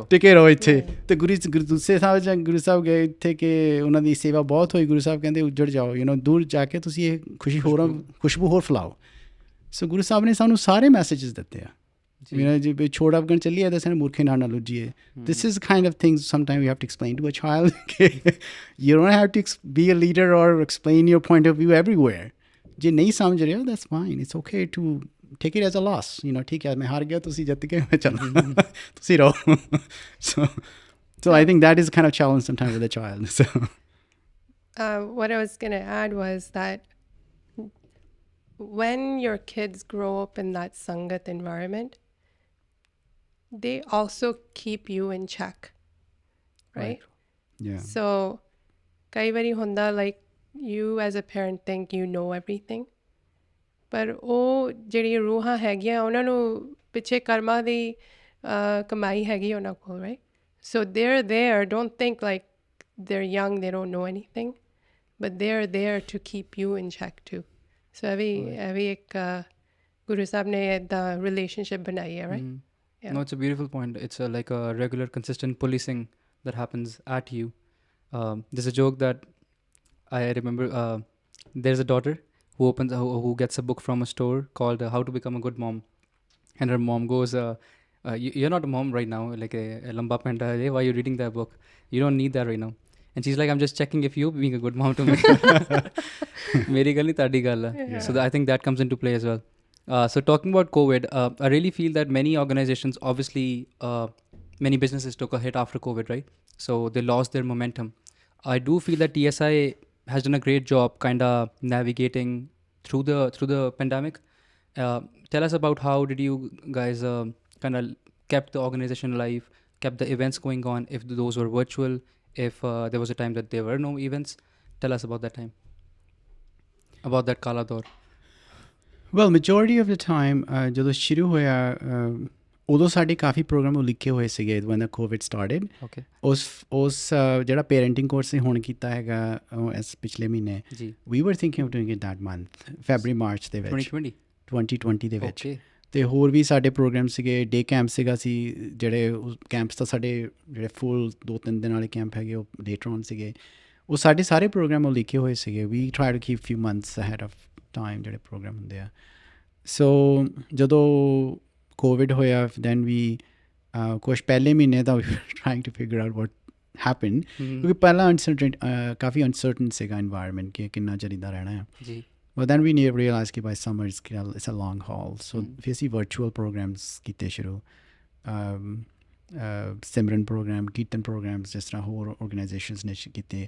C: ਟਿਕੇ ਰਹੋ ਇੱਥੇ. ਅਤੇ ਦੂਸਰੇ ਸਾਹਿਬ ਜਾਂ ਗੁਰੂ ਸਾਹਿਬ ਗਏ ਇੱਥੇ ਕਿ ਉਹਨਾਂ ਦੀ ਸੇਵਾ ਬਹੁਤ ਹੋਈ. ਗੁਰੂ ਸਾਹਿਬ ਕਹਿੰਦੇ ਉੱਜੜ ਜਾਓ, ਦੂਰ ਜਾ ਕੇ ਤੁਸੀਂ ਇਹ ਖੁਸ਼ਬੂ ਹੋਰ ਫੈਲਾਓ. ਸੋ ਗੁਰੂ ਸਾਹਿਬ ਨੇ ਸਾਨੂੰ ਸਾਰੇ ਮੈਸੇਜਿਸ ਦਿੱਤੇ ਆ. ਜੇ ਛੋੜ ਅਫਗਨ ਚੱਲੀਏ ਤਾਂ ਸਾਨੂੰ ਮੂਰਖੇ ਨਾਲ ਲੁੱਝੀਏ. This is kind of things sometime you have to explain to a child. You don't have to be a leader or explain your point of view everywhere. ਜੇ ਨਹੀਂ ਸਮਝ ਰਹੇ ਹੋ that's fine, it's okay to take it as a loss. ਠੀਕ ਹੈ ਮੈਂ ਹਾਰ ਗਿਆ, ਤੁਸੀਂ ਜਿੱਤ ਕੇ ਮੈਂ ਚੱਲਾਂ, ਤੁਸੀਂ ਰਹੋ. So I think that is kind of challenge sometimes with a child. So
B: what I was going to add was that when your kids grow up in that sangat environment, they also keep you in check, right?
C: Yeah.
B: So kai bari hunda like you as a parent think you know everything, ਪਰ ਉਹ ਜਿਹੜੀਆਂ ਰੂਹਾਂ ਹੈਗੀਆਂ ਉਹਨਾਂ ਨੂੰ ਪਿੱਛੇ ਕਰਮਾਂ ਦੀ ਕਮਾਈ ਹੈਗੀ ਉਹਨਾਂ ਕੋਲ, right? So they're there, don't think like they're young, they don't know anything, but they're there to keep you in check too. So ਇਹ ਵੀ ਇੱਕ ਗੁਰੂ ਸਾਹਿਬ ਨੇ ਇੱਦਾਂ relationship ਬਣਾਈ ਹੈ, right? Yeah.
A: No, it's a beautiful point. It's like a regular consistent policing that happens at you. There's a joke that I remember. There's a daughter who gets a book from a store called How to Become a Good Mom, and her mom goes, you're not a mom right now, like a lamba penta, hey, why are you reading that book? You don't need that right now. And she's like, I'm just checking if you're being a good mom to me. Meri gal nahi tadi gal hai. So I think that comes into play as well. So talking about COVID, I really feel that many organizations, obviously many businesses took a hit after COVID, right? So they lost their momentum. I do feel that TSI has done a great job kind of navigating through the pandemic. Tell us about how did you guys kind of kept the organization alive, kept the events going on, if those were virtual, if there was a time that there were no events. Tell us about that time, about that kala daur.
C: Well, majority of the time ਜਦੋਂ ਸ਼ੁਰੂ ਹੋਇਆ ਉਦੋਂ ਸਾਡੇ ਕਾਫੀ programme ਉਹ ਲਿਖੇ ਹੋਏ ਸੀਗੇ when the COVID started.
A: Okay.
C: ਉਸ ਜਿਹੜਾ ਪੇਰੈਂਟਿੰਗ ਕੋਰਸ ਹੁਣ ਕੀਤਾ ਹੈਗਾ ਇਸ ਪਿਛਲੇ ਮਹੀਨੇ,
A: ਜੀ
C: we were thinking of doing it that month, February March ਦੇ ਵਿੱਚ 2020 ਦੇ ਵਿੱਚ.
A: Okay.
C: ਅਤੇ ਹੋਰ ਵੀ ਸਾਡੇ ਪ੍ਰੋਗਰਾਮ ਸੀਗੇ, ਡੇ ਕੈਂਪ ਸੀਗਾ ਸੀ, ਜਿਹੜੇ ਕੈਂਪਸ ਤਾਂ ਸਾਡੇ ਜਿਹੜੇ ਫੁੱਲ 2-3 ਦਿਨ ਵਾਲੇ ਕੈਂਪ ਹੈਗੇ ਉਹ ਲੇਟਰ ਔਨ ਸੀਗੇ, ਉਹ ਸਾਡੇ ਸਾਰੇ ਪ੍ਰੋਗਰਾਮ ਉਹ ਲਿਖੇ ਹੋਏ ਸੀਗੇ. We try to keep few months ahead of time ਜਿਹੜੇ ਪ੍ਰੋਗਰਾਮ ਹੁੰਦੇ ਆ. ਸੋ ਜਦੋਂ ਕੋਵਿਡ ਹੋਇਆ ਦੈਨ ਵੀ ਕੁਛ ਪਹਿਲੇ ਮਹੀਨੇ ਤਾਂ trying to figure out what happen, ਕਿਉਂਕਿ ਪਹਿਲਾਂ ਕਾਫੀ ਅਨਸਰਟਨ ਸੀਗਾ ਇਨਵਾਇਰਮੈਂਟ ਕਿ ਕਿੰਨਾ ਚਿਰ ਇੱਦਾਂ ਰਹਿਣਾ ਹੈ.
A: ਜੀ.
C: But then we realized that by summer it's a long haul. So we see virtual programs ਕੀਤੇ ਸ਼ੁਰੂ, ਸਿਮਰਨ ਪ੍ਰੋਗਰਾਮ, ਕੀਰਤਨ programs ਜਿਸ ਤਰ੍ਹਾਂ ਹੋਰ organizations ਨੇ ਕੀਤੇ.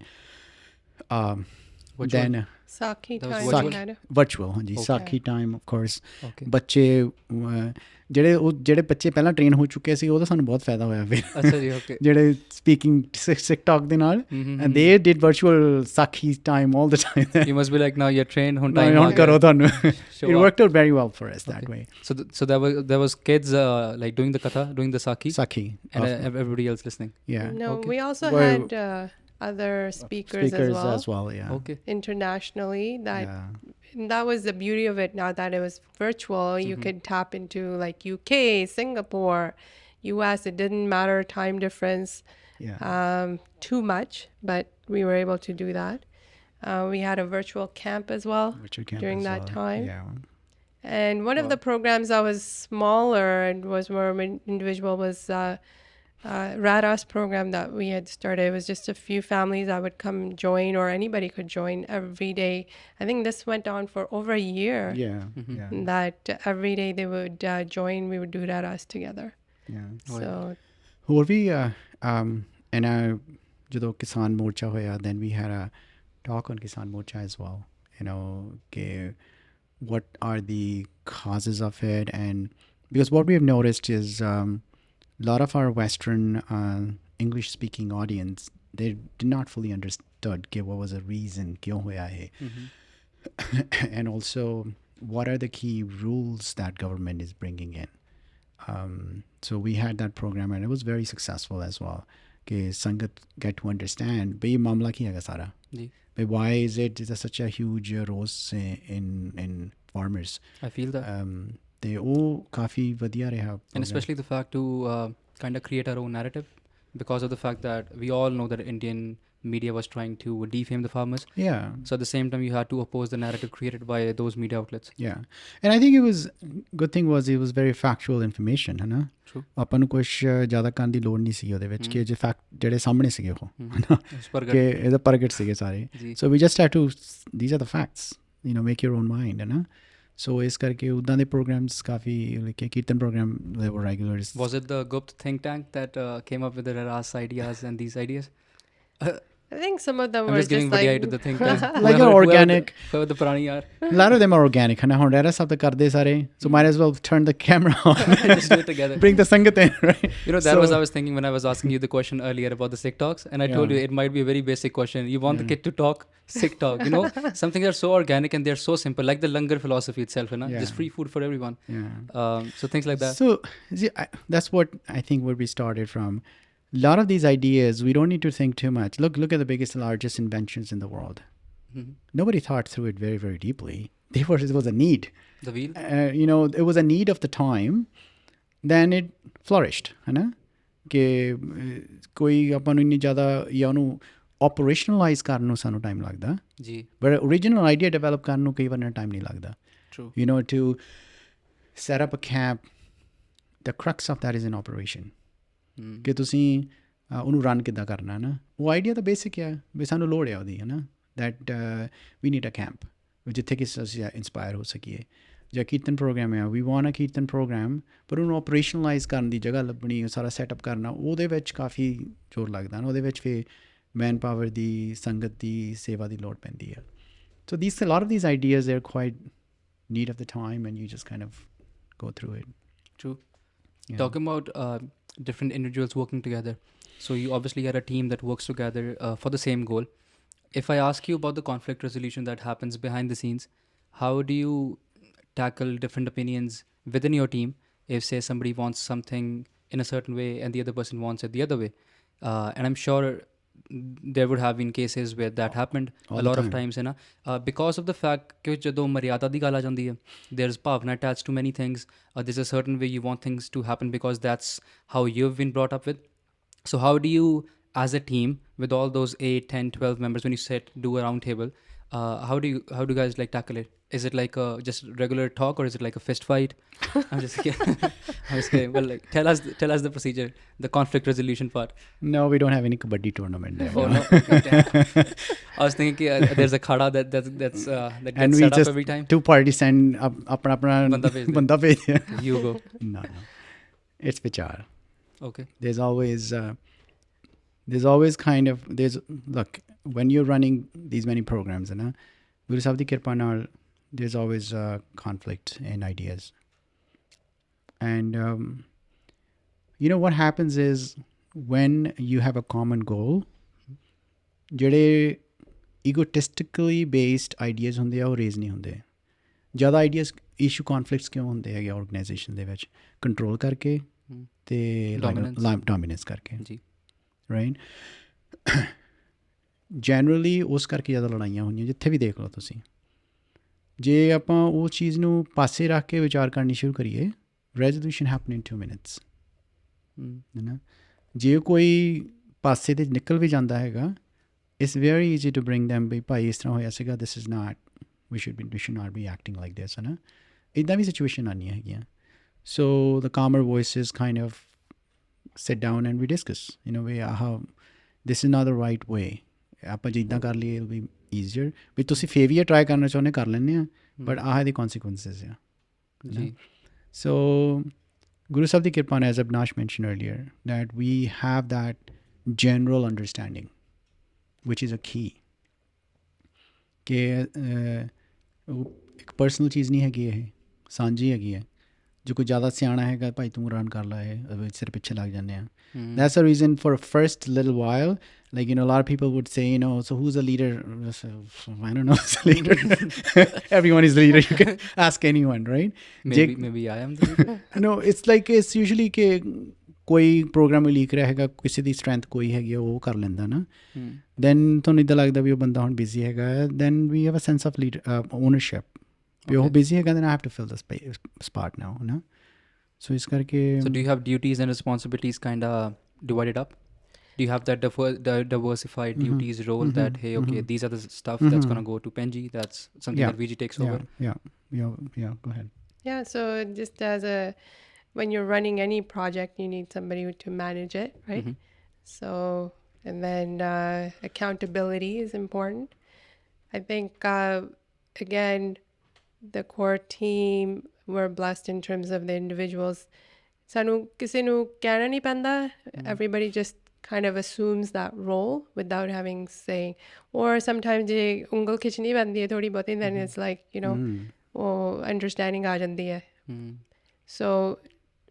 C: Then
B: Sakhi
A: That was
B: time.
A: virtual?
B: we had.
C: virtual, ਹਾਂਜੀ,
B: Okay.
C: ਸਾਖੀ ਟਾਈਮ ਆਫ ਕੋਰਸ.
A: Okay.
C: ਬੱਚੇ ਜਿਹੜੇ ਬੱਚੇ ਪਹਿਲਾਂ ਟ੍ਰੇਨ ਹੋ ਚੁੱਕੇ ਸੀ ਉਹਦਾ ਸਾਨੂੰ ਬਹੁਤ ਫਾਇਦਾ ਹੋਇਆ ਫਿਰ.
A: ਅੱਛਾ ਜੀ. Okay.
C: ਜਿਹੜੇ ਸਪੀਕਿੰਗ ਸਿੱਖ ਟਾਕ ਦੇ ਨਾਲ, and they did virtual ਸਾਖੀ time all the time.
A: You must be like, now you're trained, ਹੁਣ time
C: ਹੁਣ ਕਰੋ ਤੁਹਾਨੂੰ.
A: Show
C: It
A: up.
C: worked out very well for us that
A: Okay.
C: way.
A: So there was kids like doing the katha, doing the sakhi,
C: Sakhi.
A: and everybody else listening.
C: Yeah.
B: No,
A: Okay.
B: we also
C: Well,
B: had other speakers as well,
C: yeah.
A: Okay.
B: internationally.
C: Yeah.
B: That was the beauty of it. Now that it was virtual, you could tap into like UK, Singapore, US. It didn't matter time difference
C: Yeah.
B: too much, but we were able to do that. We had a virtual camp as well
C: Virtual camp
B: during
C: as
B: that
C: well.
B: time.
C: Yeah.
B: And one of the programs that was smaller and was more individual was Radas program that we had started. It was just a few families that would come join, or anybody could join every day. I think this went on for over a year.
C: Yeah. Yeah.
B: That every day they would join. We would do Radas together.
C: Yeah.
B: So
C: ਹੋਰ ਵੀ ਜਦੋਂ ਕਿਸਾਨ ਮੋਰਚਾ ਹੋਇਆ, then we had a talk on Kisan Morcha as well, ਕਿ what are the causes of it. And because what we have noticed is a lot of our Western English speaking audience, they did not fully understood what was the reason kyun hoya hai. And also what are the key rules that government is bringing in. So we had that program and it was very successful as well, ke sangat get to understand bhai mamla ki hai sara, bhai why is it such a huge rose in farmers.
A: I feel that.
C: ਤੇ ਉਹ ਕਾਫੀ ਵਧੀਆ ਰਿਹਾ.
A: And especially the fact to kind of create our own narrative, because of the fact that we all know that Indian media was trying to defame the farmers.
C: Yeah.
A: So at the same time, you had to oppose the narrative created by those media outlets.
C: Yeah. And I think it was, good thing was it was very factual information, ਹੈ ਨਾ.
A: True.
C: ਆਪਾਂ ਨੂੰ ਕੁਛ ਜ਼ਿਆਦਾ ਕਰਨ ਦੀ ਲੋੜ ਨਹੀਂ ਸੀ ਉਹਦੇ ਵਿੱਚ, ਕਿ ਜੇ ਫੈਕਟ ਜਿਹੜੇ ਸਾਹਮਣੇ ਸੀਗੇ ਉਹ, ਹੈ ਨਾ, ਕਿ ਇਹਦਾ ਪ੍ਰਗਟ ਸੀਗੇ ਸਾਰੇ. So we just had to, these are the facts, make your own mind, ਹੈ ਨਾ. So ਇਸ ਕਰਕੇ ਉੱਦਾਂ ਦੇ programs coffee, like kirtan program, they were regulars.
A: Was it the Gupt think tank that came up with the Raras ideas and these ideas?
B: I think some of them
A: I'm
B: were
A: just giving
B: like
A: vadiyai to the think tank.
C: Like organic.
A: Whoever the Purani are.
C: A lot of them are organic, ਹੈ ਨਾ. ਹੁਣ ਰਹਿਰਾ ਸਭ ਤਾਂ ਕਰਦੇ ਸਾਰੇ, so might as well turn the camera on.
A: Just do it together.
C: Bring the sangat in, right?
A: That was I was thinking when I was asking you the question earlier about the Sikh Talks, and I told you it might be a very basic question. You want the kid to talk Sikh talk, some things are so organic and they're so simple, like the langar philosophy itself, just free food for everyone. So things like that.
C: So that's what I think where we started from. A lot of these ideas, we don't need to think too much. Look at the biggest and largest inventions in the world. Nobody thought through it very, very deeply. It was a need.
A: The wheel?
C: It was a need of the time. Then it flourished. है ना, कि कोई अपन इन्नी ज़्यादा या उन्हें operationalize करने ਨੂੰ ਸਾਨੂੰ time ਲੱਗਦਾ.
A: जी.
C: But original idea develop करने ਨੂੰ ਕਈ ਵਾਰ time ਨਹੀਂ ਲੱਗਦਾ.
A: True.
C: To set up a camp, the crux of that is in operation. ਕਿ ਤੁਸੀਂ ਉਹਨੂੰ ਰਨ ਕਿੱਦਾਂ ਕਰਨਾ ਹੈ ਨਾ. ਉਹ ਆਈਡੀਆ ਤਾਂ ਬੇਸਿਕ ਹੈ, ਵੀ ਸਾਨੂੰ ਲੋੜ ਹੈ ਉਹਦੀ, ਹੈ ਨਾ, that we need a camp ਜਿੱਥੇ ਕਿ ਅਸੀਂ ਇੰਸਪਾਇਰ ਹੋ ਸਕੀਏ. ਜਾਂ ਕੀਰਤਨ ਪ੍ਰੋਗਰਾਮ ਹੈ, we want a kirtan programme, ਪਰ ਉਹਨੂੰ ਆਪਰੇਸ਼ਨਲਾਈਜ਼ ਕਰਨ ਦੀ ਜਗ੍ਹਾ ਲੱਭਣੀ, ਸਾਰਾ ਸੈਟਅਪ ਕਰਨਾ, ਉਹਦੇ ਵਿੱਚ ਕਾਫੀ ਜ਼ੋਰ ਲੱਗਦਾ ਨਾ. ਉਹਦੇ ਵਿੱਚ ਫਿਰ ਮੈਨ ਪਾਵਰ ਦੀ ਸੰਗਤ ਦੀ ਸੇਵਾ ਦੀ ਲੋੜ ਪੈਂਦੀ ਹੈ so these a lot of these ideas they're quite neat of the time and you just kind of go through it.
A: True.
C: Yeah.
A: Talking about different individuals working together, so you obviously are a team that works together for the same goal. If I ask you about the conflict resolution that happens behind the scenes, how do you tackle different opinions within your team if say somebody wants something in a certain way and the other person wants it the other way? And I'm sure there would have been cases where that happened
C: all
A: a
C: the
A: lot of
C: time.
A: times, है ना, because of the fact कि ਜਦੋਂ ਮਰਿਆਦਾ ਦੀ ਗੱਲ ਆ ਜਾਂਦੀ ਹੈ, there's ਭਾਵਨਾ attached to many things. There's a certain way you want things to happen because that's how you've been brought up with. So how do you, as a team, with all those 8, 10, 12 members, when you sit, do a round table, how do you guys like tackle it? Is it like a just regular talk or is it like a fist fight? I'm just kidding. I'm just kidding. Well, like tell us the procedure, the conflict resolution part.
C: No, we don't have any kabaddi tournament there.
A: Oh no! Damn. I was thinking there's a khada that gets
C: And we
A: set up
C: just
A: every time.
C: two parties send apna
A: Banda bhej de.
C: banda bhej de.
A: You go.
C: No, it's vichar.
A: Okay.
C: There's always kind of look when you're running these many programs, na Guru Sahib di kirpa naal there's always conflict in ideas, and you know what happens is when you have a common goal, ਜਿਹੜੇ egotistically based ideas ਹੁੰਦੇ ਆ ਉਹ raise ਨਹੀਂ ਹੁੰਦੇ ਜ਼ਿਆਦਾ ideas issue ਕੌਨਫਲਿਕਟਸ ਕਿਉਂ ਹੁੰਦੇ ਹੈਗੇ ਆਰਗੇਨਾਈਜੇਸ਼ਨ ਦੇ ਵਿੱਚ ਕੰਟਰੋਲ ਕਰਕੇ ਤੇ ਡੋਮੀਨੈਂਸ ਕਰਕੇ
A: ਜੀ
C: ਰਾਈਟ ਜਨਰਲੀ ਉਸ ਕਰਕੇ ਜ਼ਿਆਦਾ ਲੜਾਈਆਂ ਹੋਈਆਂ ਜਿੱਥੇ ਵੀ ਦੇਖ ਲਓ ਤੁਸੀਂ ਜੇ ਆਪਾਂ ਉਹ ਚੀਜ਼ ਨੂੰ ਪਾਸੇ ਰੱਖ ਕੇ ਵਿਚਾਰ ਕਰਨੀ ਸ਼ੁਰੂ ਕਰੀਏ ਰੈਜ਼ੋਲੂਸ਼ਨ ਹੈਪਨ ਇਨ 2 minutes ਹੈ ਨਾ ਜੇ ਕੋਈ ਪਾਸੇ 'ਤੇ ਨਿਕਲ ਵੀ ਜਾਂਦਾ ਹੈਗਾ it's very easy to bring them ਵੀ ਭਾਈ ਇਸ ਤਰ੍ਹਾਂ ਹੋਇਆ ਸੀਗਾ this is not we should not be acting like this ਹੈ ਨਾ ਇੱਦਾਂ ਵੀ ਸਿਚੁਏਸ਼ਨ ਆਉਂਦੀਆਂ ਹੈਗੀਆਂ so the calmer voices kind of sit down and we discuss you know we how this is not the right way ਆਪਾਂ ਜਿੱਦਾਂ ਕਰ ਲਈਏ it'll be easier ਵੀ ਤੁਸੀਂ ਫੇਰ ਵੀ ਟਰਾਈ ਕਰਨਾ ਚਾਹੁੰਦੇ ਕਰ ਲੈਂਦੇ ਆ ਬਟ ਆਹ ਦੀ consequences ਆ ਜੀ so Guru Sahib di Kirpa, as Abinaash mentioned earlier, that we have that general understanding, which is a key. कि एक पर्सनल चीज़ नहीं हैगी है सांझी हैगी है जो कोई ज़्यादा सियाना हैगा भाई तू रन कर ला है सिर पीछे लग जाने हैं that's the reason for first little while like you know a lot of people would say you know so who's a leader so, I don't know who's a leader everyone is a leader you can ask anyone right
A: maybe I am the leader.
C: no it's like it's usually कि ਕੋਈ programme leak ਰਿਹਾ ਹੈਗਾ ਕਿਸੇ ਦੀ strength ਕੋਈ ਹੈਗੀ ਉਹ ਕਰ ਲੈਂਦਾ ਨਾ ਦੈਨ ਤੁਹਾਨੂੰ ਇੱਦਾਂ ਲੱਗਦਾ ਵੀ ਉਹ ਬੰਦਾ ਹੁਣ ਬਿਜ਼ੀ ਹੈਗਾ then we have a sense of ownership ਵੀ ਉਹ ਬਿਜ਼ੀ ਹੈਗਾ then I have to fill the spot now ਨਾ ਸੋ ਇਸ ਕਰਕੇ
A: so do you have duties and responsibilities kind of divided up? Do you have that diversified duties role that hey okay these are the stuff that's going to go to Penji, that's something that VG takes over?
C: Yeah go ahead.
B: Yeah, so just as when you're running any project, you need somebody to manage it, right? So, and then accountability is important. I think, again, the core team, we're blessed in terms of the individuals. Sanu kisi nu kehna nahi penda. Everybody just kind of assumes that role without having saying. Or sometimes je ungal khichni pendi hai thodi bahti, then it's like, you know, understanding aa jandi hai. So,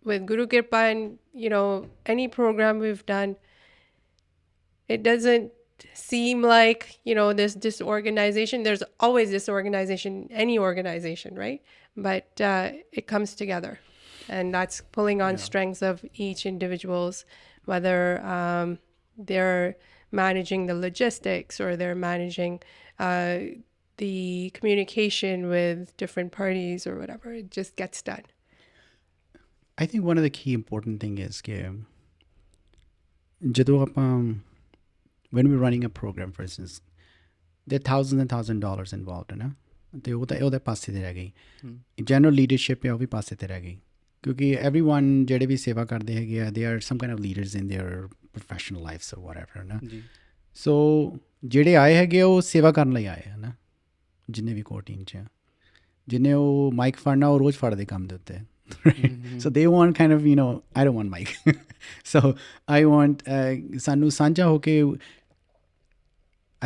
B: with Guru Kirpa and, you know, any program we've done, it doesn't seem like, you know, there's disorganization. There's always disorganization, any organization, right? But it comes together. And that's pulling on strengths of each individual's, whether they're managing the logistics or they're managing the communication with different parties or whatever. It just gets done.
C: I think one of the key important thing is ਕਿ ਜਦੋਂ ਆਪਾਂ when we're running a program for instance there are $1,000 involved ਹੈ ਨਾ ਅਤੇ ਉਹ ਤਾਂ ਉਹਦੇ ਪਾਸੇ 'ਤੇ ਰਹਿ ਗਈ ਜਨਰਲ ਲੀਡਰਸ਼ਿਪ ਹੈ ਉਹ ਵੀ ਪਾਸੇ 'ਤੇ ਰਹਿ ਗਈ ਕਿਉਂਕਿ everyone ਜਿਹੜੇ ਵੀ ਸੇਵਾ ਕਰਦੇ ਹੈਗੇ ਆ they are some kind of leaders in their professional lives or whatever ਨਾ ਸੋ ਜਿਹੜੇ ਆਏ ਹੈਗੇ ਉਹ ਸੇਵਾ ਕਰਨ ਲਈ ਆਏ ਹੈ ਨਾ ਜਿੰਨੇ ਵੀ ਕੋਰ ਟੀਮ 'ਚ ਜਿੰਨੇ ਉਹ ਮਾਈਕ ਫੜਨਾ ਉਹ ਰੋਜ਼ ਫੜਦੇ ਕੰਮ ਦੇ ਉੱਤੇ so they want kind of you know I don't want mic so I want ਸਾਨੂੰ ਸਾਂਝਾ ਹੋ ਕੇ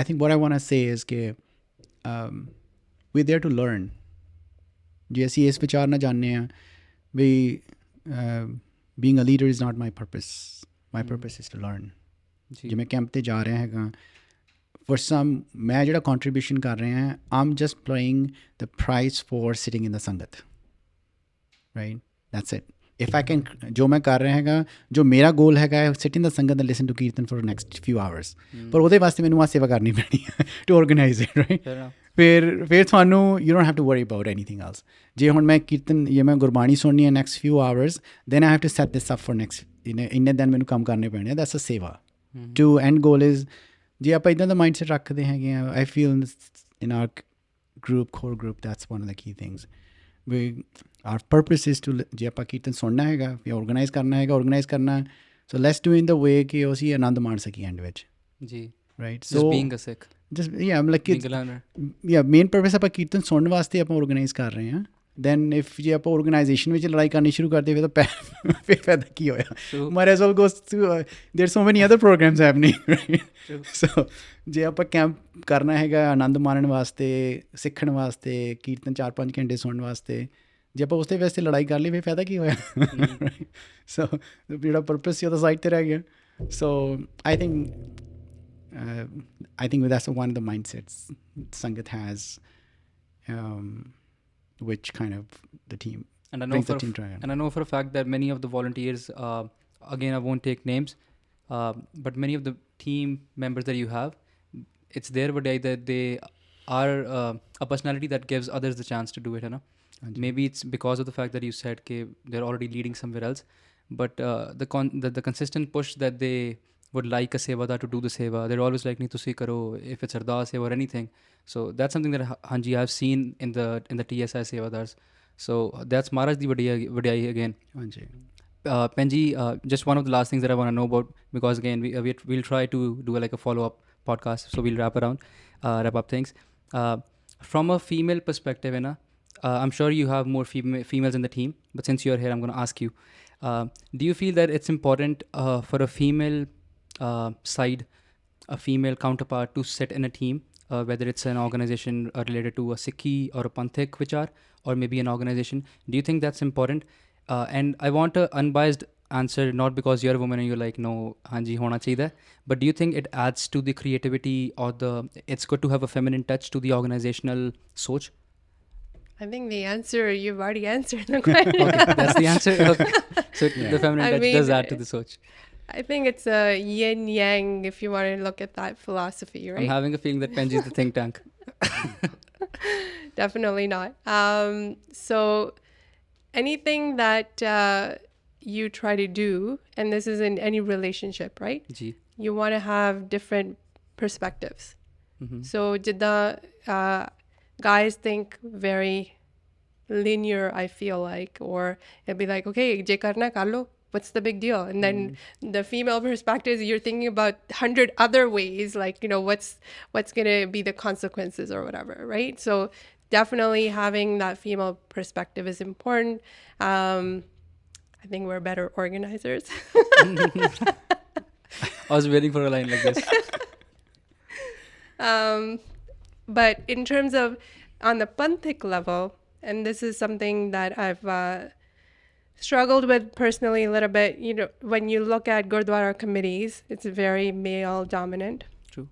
C: I think what I want to say is that we're there to learn. ਜੇ ਅਸੀਂ ਇਸ ਵਿਚਾਰ ਨਾਲ ਜਾਂਦੇ ਹਾਂ ਵੀ being a leader is not my purpose. My purpose is to learn. ਜੇ ਮੈਂ ਕੈਂਪ 'ਤੇ ਜਾ ਰਿਹਾ ਹੈਗਾ for some ਮੈਂ ਜਿਹੜਾ contribution ਕਰ ਰਿਹਾ ਹਾਂ I'm just paying the price for sitting in the sangat. Right? That's it. If I can ਜੋ ਮੈਂ ਕਰ ਰਿਹਾ ਹੈਗਾ ਜੋ ਮੇਰਾ ਗੋਲ ਹੈਗਾ sit in the sangat and listen to kirtan for the next few hours. ਪਰ ਉਹਦੇ ਵਾਸਤੇ ਮੈਨੂੰ ਆ ਸੇਵਾ ਕਰਨੀ ਪੈਣੀ ਹੈ to organize it. Right? ਫਿਰ ਤੁਹਾਨੂੰ you don't have to worry about anything else. ਜੇ ਹੁਣ ਮੈਂ ਕੀਰਤਨ ਜਾਂ ਮੈਂ ਗੁਰਬਾਣੀ ਸੁਣਨੀ ਹੈ next few hours then I have to set this up for next ਇੰਨੇ ਦਿਨ ਮੈਨੂੰ ਕੰਮ ਕਰਨੇ ਪੈਣੇ that's a ਸੇਵਾ. To end goal is ਜੇ ਆਪਾਂ ਇੱਦਾਂ ਦਾ mindset ਰੱਖਦੇ ਹੈਗੇ ਆ I feel in our core group that's one of the key things. Our purpose is to ਜੇ ਆਪਾਂ ਕੀਰਤਨ ਸੁਣਨਾ ਹੈਗਾ ਜਾਂ organize ਕਰਨਾ so let's do in the way ਕਿ ਅਸੀਂ ਆਨੰਦ ਮਾਣ ਸਕੀਏ end ਵਿੱਚ.
A: ਜੀ
C: right
A: so just being a Sikh.
C: just yeah I'm like main purpose ਆਪਾਂ ਕੀਰਤਨ ਸੁਣਨ ਵਾਸਤੇ ਆਪਾਂ organize ਕਰ ਰਹੇ ਹਾਂ then if ਜੇ ਆਪਾਂ organization ਵਿੱਚ ਲੜਾਈ ਕਰਨੀ ਸ਼ੁਰੂ ਕਰਦੇ ਫਿਰ ਤਾਂ ਫਿਰ ਫਾਇਦਾ ਕੀ ਹੋਇਆ might as well go to there's so many other programs happening right so ਜੇ ਆਪਾਂ ਕੈਂਪ ਕਰਨਾ ਹੈਗਾ ਆਨੰਦ ਮਾਣਨ ਵਾਸਤੇ ਸਿੱਖਣ ਵਾਸਤੇ ਕੀਰਤਨ 4-5 ਘੰਟੇ ਸੁਣਨ ਵਾਸਤੇ ਜੇ ਆਪਾਂ ਉਸਦੇ ਵਾਸਤੇ ਲੜਾਈ ਕਰ ਲਈ ਫਿਰ ਫਾਇਦਾ ਕੀ ਹੋਇਆ so ਜਿਹੜਾ purpose ਸੀ ਉਹ ਤਾਂ ਸਾਈਡ 'ਤੇ ਰਹਿ ਗਿਆ so I think that's one of the mindsets Sangat has, which kind of the team brings the team together.
A: And I know for a fact that many of the volunteers, again I won't take names, but many of the team members that you have, it's their vadai that they are a personality that gives others the chance to do it, maybe it's because of the fact that you said they're already leading somewhere else, but the consistent push that they would like a sevadar to do the seva. They're always like, nahi tusi karo, if it's ardas seva or anything. So that's something that Hanji I've seen in the TSI sevadars. So that's Maharaj di vadiyai again.
C: Hanji.
A: Penji, just one of the last things that I want to know about, because again we'll try to do like a follow-up podcast, so we'll wrap up things. From a female perspective, I'm sure you have more females in the team, but since you're here, I'm going to ask you, do you feel that it's important for a female side, a female counterpart to sit in a team, whether it's an organization related to a Sikhi or a Panthik vichar, or maybe an organization? Do you think that's important? And I want an unbiased answer, not because you're a woman and you're like, no, hanji hona chahiye, but do you think it adds to the creativity or it's good to have a feminine touch to the organizational soch?
B: I think the answer, you've already answered the question.
A: Okay, that's the answer. Okay. So the feminine touch does add to the soch.
B: I think it's a yin yang if you want to look at that philosophy, right?
A: I'm having a feeling that Penji is the think tank.
B: Definitely not. So anything that you try to do, and this is in any relationship, right?
A: Ji.
B: You want to have different perspectives.
A: Mm-hmm.
B: So jidda guys think very linear, I feel like, or it'd be like, okay, je karna kar lo. What's the big deal? And then the female perspective, you're thinking about 100 other ways, like, what's going to be the consequences or whatever, right? So definitely having that female perspective is important. I think we're better organizers.
A: I was waiting for a line like this.
B: But in terms of on the Panthik level, and this is something that I've struggled with personally a little bit, when you look at Gurudwara committees, it's very male dominant.
A: True.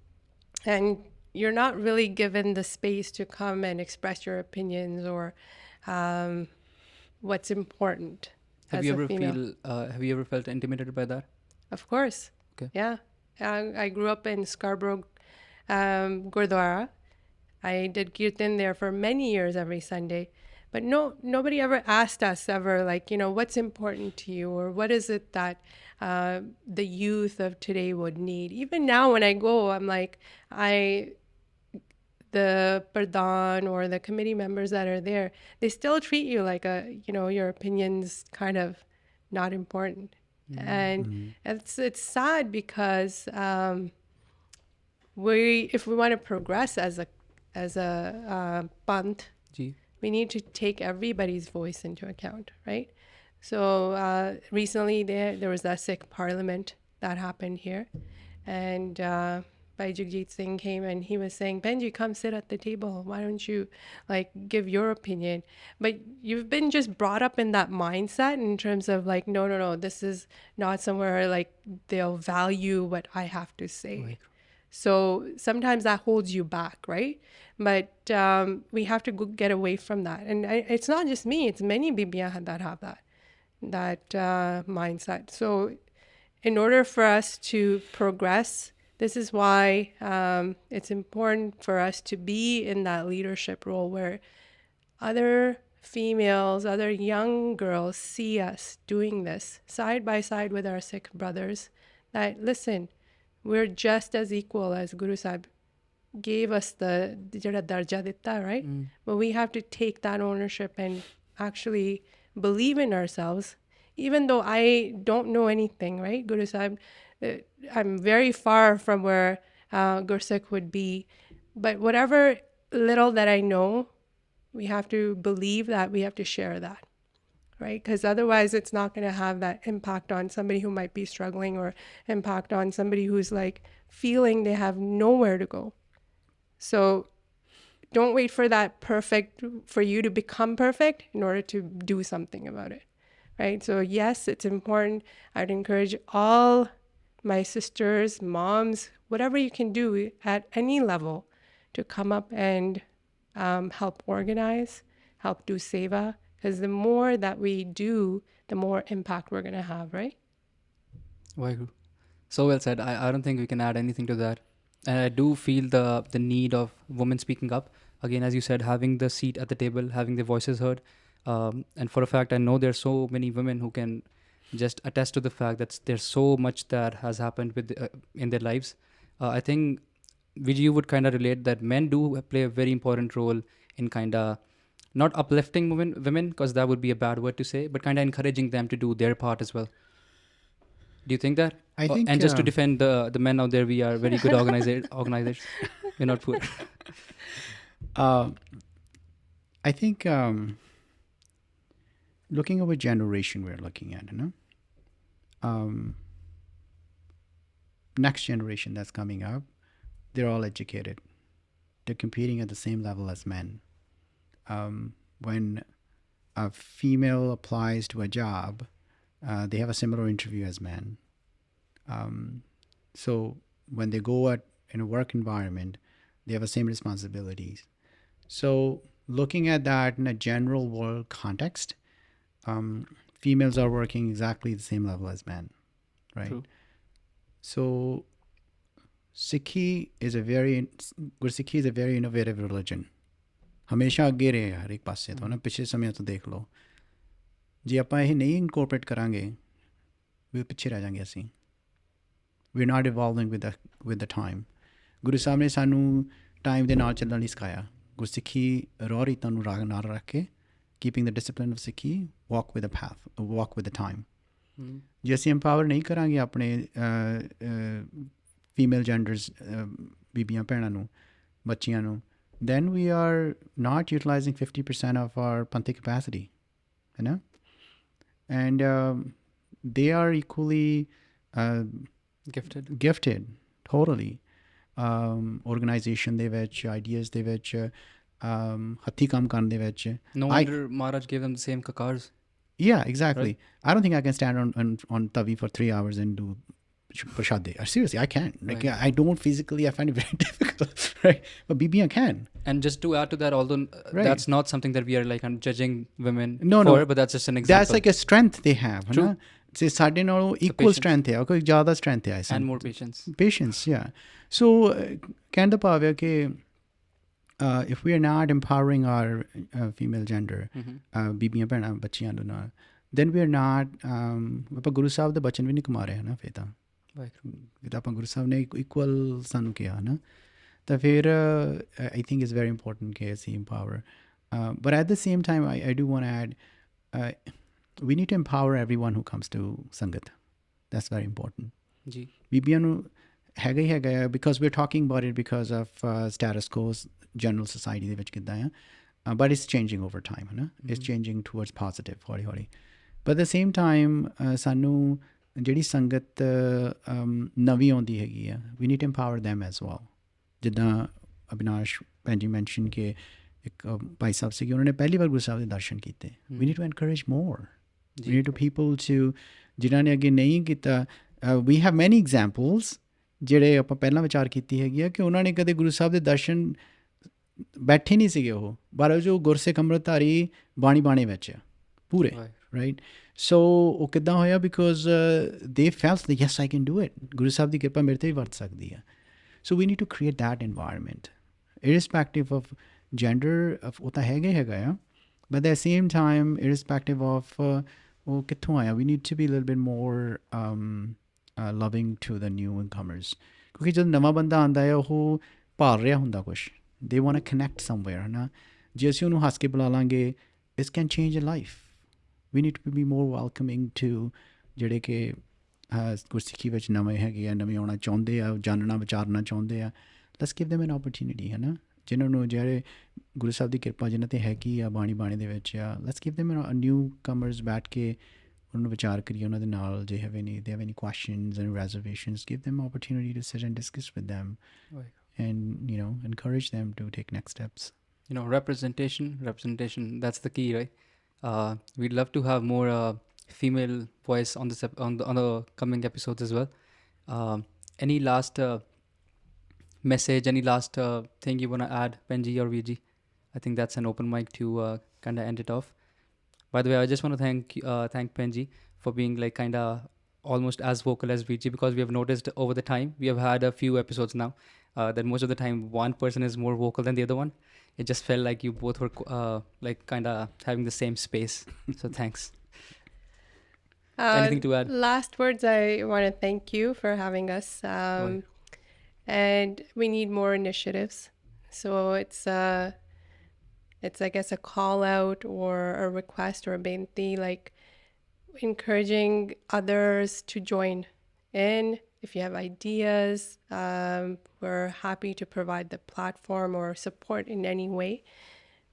B: And you're not really given the space to come and express your opinions or what's important.
A: Have you ever felt intimidated by that?
B: Of course.
A: Okay.
B: Yeah. I grew up in Scarborough Gurudwara. I did kirtan there for many years every Sunday. But nobody ever asked us like, what's important to you, or what is it that the youth of today would need. Even now when I go, I'm like, the pradhan or the committee members that are there, they still treat you like your opinion's kind of not important. Mm-hmm. And it's sad because if we want to progress as a panth, we need to take everybody's voice into account, right? So recently there was that Sikh parliament that happened here, and Bhai Jagjit Singh came and he was saying, Benji, come sit at the table. Why don't you like give your opinion? But you've been just brought up in that mindset in terms of like, no, this is not somewhere like they'll value what I have to say.
A: Right.
B: So sometimes that holds you back, right? But we have to get away from that. And it's not just me, it's many Bibiyan that have that mindset. So in order for us to progress, this is why it's important for us to be in that leadership role where other females, other young girls see us doing this side by side with our Sikh brothers. That, listen, we're just as equal as Guru Sahib gave us the darja ditta, right? But we have to take that ownership and actually believe in ourselves. Even though I don't know anything, right? Guru Sahib, I'm very far from where Gursikh would be. But whatever little that I know, we have to believe that we have to share that, right? Because otherwise it's not going to have that impact on somebody who might be struggling or impact on somebody who's like feeling they have nowhere to go. So don't wait for that perfect, for you to become perfect in order to do something about it, right? So yes, it's important. I'd encourage all my sisters, moms, whatever you can do at any level to come up and help organize, help do seva, because the more that we do, the more impact we're going to have, right?
A: Waheguru. So well said. I don't think we can add anything to that. And I do feel the need of women speaking up. Again, as you said, having the seat at the table, having their voices heard. And for a fact, I know there's so many women who can just attest to the fact that there's so much that has happened with in their lives. I think you would kind of relate that men do play a very important role in kind of not uplifting women, because that would be a bad word to say, but kind of encouraging them to do their part as well. Do you think that?
C: I think,
A: and just to defend the men out there, we are very good organizers. We're not poor.
C: I think looking over generation we're looking at, you know, next generation that's coming up, they're all educated. They're competing at the same level as men. When a female applies to a job, they have a similar interview as men. So when they go in a work environment, they have the same responsibilities. So looking at that in a general world context, females are working exactly the same level as men, right?
A: True.
C: So Sikhi is a very innovative religion. ਹਮੇਸ਼ਾ ਅੱਗੇ ਰਹੇ ਹਰ ਇੱਕ ਪਾਸੇ ਤੋਂ ਨਾ ਪਿਛਲੇ ਸਮਿਆਂ ਤੋਂ ਦੇਖ ਲਓ ਜੇ ਆਪਾਂ ਇਹ ਨਹੀਂ ਇਨਕੋਰਪੋਰੇਟ ਕਰਾਂਗੇ ਵੀ ਪਿੱਛੇ ਰਹਿ ਜਾਵਾਂਗੇ ਅਸੀਂ we are not evolving with the time Guru Sahib ਨੇ ਸਾਨੂੰ ਟਾਈਮ ਦੇ ਨਾਲ ਚੱਲਣ ਲਈ ਸਿਖਾਇਆ ਗੁਰਸਿੱਖੀ ਰੋਹ ਰੀਤਾਂ ਨੂੰ ਰਾਗ ਨਾਲ ਰੱਖ ਕੇ keeping the discipline of Sikhi walk with the path walk with the time ਜੇ ਅਸੀਂ ਇੰਪਾਵਰ ਨਹੀਂ ਕਰਾਂਗੇ ਆਪਣੇ ਫੀਮੇਲ ਜੈਂਡਰਸ ਬੀਬੀਆਂ ਭੈਣਾਂ ਨੂੰ ਬੱਚੀਆਂ ਨੂੰ then we are not utilizing 50% of our panthi capacity, you know? And they are equally gifted, totally. Organization de vich, ideas de vich, hathi kam karn de vich.
A: No wonder Maharaj gave them the same Kaurs.
C: Yeah, exactly.
A: Right?
C: I don't think I can stand on tavi for 3 hours and do prashade. Seriously, I can't. Like,
A: Right.
C: I don't physically, I find it very difficult, right? But Bibiyan can.
A: And just to add to that, although that's not something that we are like judging women
C: No,
A: but that's just an example.
C: That's like a strength they have.
A: True.
C: Say ਸਾਡੇ ਨਾਲੋਂ equal strength ਹੈ ਕੋਈ ਜ਼ਿਆਦਾ strength ਹੈ
A: and more patience.
C: Patience, yeah. So ਕਹਿਣ ਦਾ ਭਾਵ ਹੈ ਕਿ if we are not empowering our female gender, ਬੀਬੀਆਂ ਭੈਣਾਂ ਬੱਚੀਆਂ ਨੂੰ ਨਾਲ, then we are not ਆਪਾਂ ਗੁਰੂ ਸਾਹਿਬ ਦੇ ਬਚਨ ਵੀ ਨਹੀਂ ਕਮਾ ਰਹੇ ਨਾ ਫਿਰ ਤਾਂ ਆਪਾਂ ਗੁਰੂ ਸਾਹਿਬ ਨੇ equal ਸਾਨੂੰ ਕਿਹਾ ਨਾ ਤਾਂ ਫਿਰ I think it's very important ਕਿ ਅਸੀਂ empower. But at the same time, I do want to add, we need to empower everyone who comes to sangat. That's very important.
A: ਜੀ
C: ਬੀਬੀਆਂ ਨੂੰ ਹੈਗਾ ਹੀ ਹੈਗਾ because we're talking about it because of status quo, general society ਦੇ ਵਿੱਚ ਕਿੱਦਾਂ ਆ but it's changing over time, ਹੈ ਨਾ? It's changing towards positive, ਹੌਲੀ ਹੌਲੀ. But at the same time, ਸਾਨੂੰ ਜਿਹੜੀ ਸੰਗਤ ਨਵੀਂ ਆਉਂਦੀ ਹੈਗੀ ਆ we need to empower them as well. ਜਿੱਦਾਂ ਅਬਿਨਾਸ਼ ਭੈਣ ਜੀ ਮੈਂਸ਼ਨ ਕਿ ਇੱਕ ਭਾਈ ਸਾਹਿਬ ਸੀਗੇ ਉਹਨਾਂ ਨੇ ਪਹਿਲੀ ਵਾਰ ਗੁਰੂ ਸਾਹਿਬ ਦੇ ਦਰਸ਼ਨ ਕੀਤੇ. we need to encourage more. we need to people to ਜਿਨ੍ਹਾਂ ਨੇ ਅੱਗੇ ਨਹੀਂ ਕੀਤਾ. we have many examples ਜਿਹੜੇ ਆਪਾਂ ਪਹਿਲਾਂ ਵਿਚਾਰ ਕੀਤੀ ਹੈਗੀ ਆ ਕਿ ਉਹਨਾਂ ਨੇ ਕਦੇ ਗੁਰੂ ਸਾਹਿਬ ਦੇ ਦਰਸ਼ਨ ਬੈਠੇ ਨਹੀਂ ਸੀਗੇ ਉਹ ਪਰ ਜੋ ਗੁਰਸਿੱਖ ਅੰਮ੍ਰਿਤਧਾਰੀ ਬਾਣੀ ਵਿੱਚ ਆ ਪੂਰੇ ਰਾਈਟ. ਸੋ ਉਹ ਕਿੱਦਾਂ ਹੋਇਆ ਬਿਕੋਜ਼ ਦੇ felt that yes I can do it. Guru Sahib ਦੀ ਕਿਰਪਾ ਮੇਰੇ 'ਤੇ ਵੀ ਵਰਤ ਸਕਦੀ ਆ. ਸੋ we need to create that environment irrespective of gender of ਉਹ ਤਾਂ ਹੈਗਾ ਆ but at the same time irrespective of ਉਹ ਕਿੱਥੋਂ ਆਇਆ we need to be a little bit more loving to the newcomers ਕਿਉਂਕਿ ਜਦੋਂ ਨਵਾਂ ਬੰਦਾ ਆਉਂਦਾ ਹੈ ਉਹ ਭਾਲ ਰਿਹਾ ਹੁੰਦਾ ਕੁਛ they want to connect somewhere ਹੈ ਨਾ. ਜੇ ਅਸੀਂ ਉਹਨੂੰ ਹੱਸ ਕੇ ਬੁਲਾ ਲਾਂਗੇ this can change a life. we need to be more welcoming to ਜਿਹੜੇ ਕਿ ਗੁਰਸਿੱਖੀ ਵਿੱਚ ਨਵੇਂ ਹੈਗੇ ਆ ਨਵੇਂ ਆਉਣਾ ਚਾਹੁੰਦੇ ਆ ਜਾਣਨਾ ਵਿਚਾਰਨਾ ਚਾਹੁੰਦੇ ਆ. let's give them an opportunity ਹੈ ਨਾ. ਜਿਨ੍ਹਾਂ ਨੂੰ ਜਿਹੜੇ ਗੁਰੂ ਸਾਹਿਬ ਦੀ ਕਿਰਪਾ ਜਿਨ੍ਹਾਂ 'ਤੇ ਹੈਗੀ ਆ ਬਾਣੀ ਦੇ ਵਿੱਚ ਆ let's give them a new comers ਬੈਠ ਕੇ ਉਹਨਾਂ ਨੂੰ ਵਿਚਾਰ ਕਰੀਏ ਉਹਨਾਂ ਦੇ ਨਾਲ. they have any questions and reservations give them opportunity to sit and discuss with them and encourage them to take next steps.
A: Representation that's the key, right? We'd love to have more female voice on this on the coming episodes as well. Any last message, any last thing you want to add, Penji or VG? I think that's an open mic to kind of end it off. By the way, I just want to thank Penji for being like kind of almost as vocal as VG because we have noticed over the time we have had a few episodes now that most of the time one person is more vocal than the other one. It just felt like you both were like kind of having the same space. So thanks. Anything to add?
B: Last words, I want to thank you for having us. And we need more initiatives. So it's I guess a call out or a request or a benti, like encouraging others to join in. If you have ideas, we're happy to provide the platform or support in any way.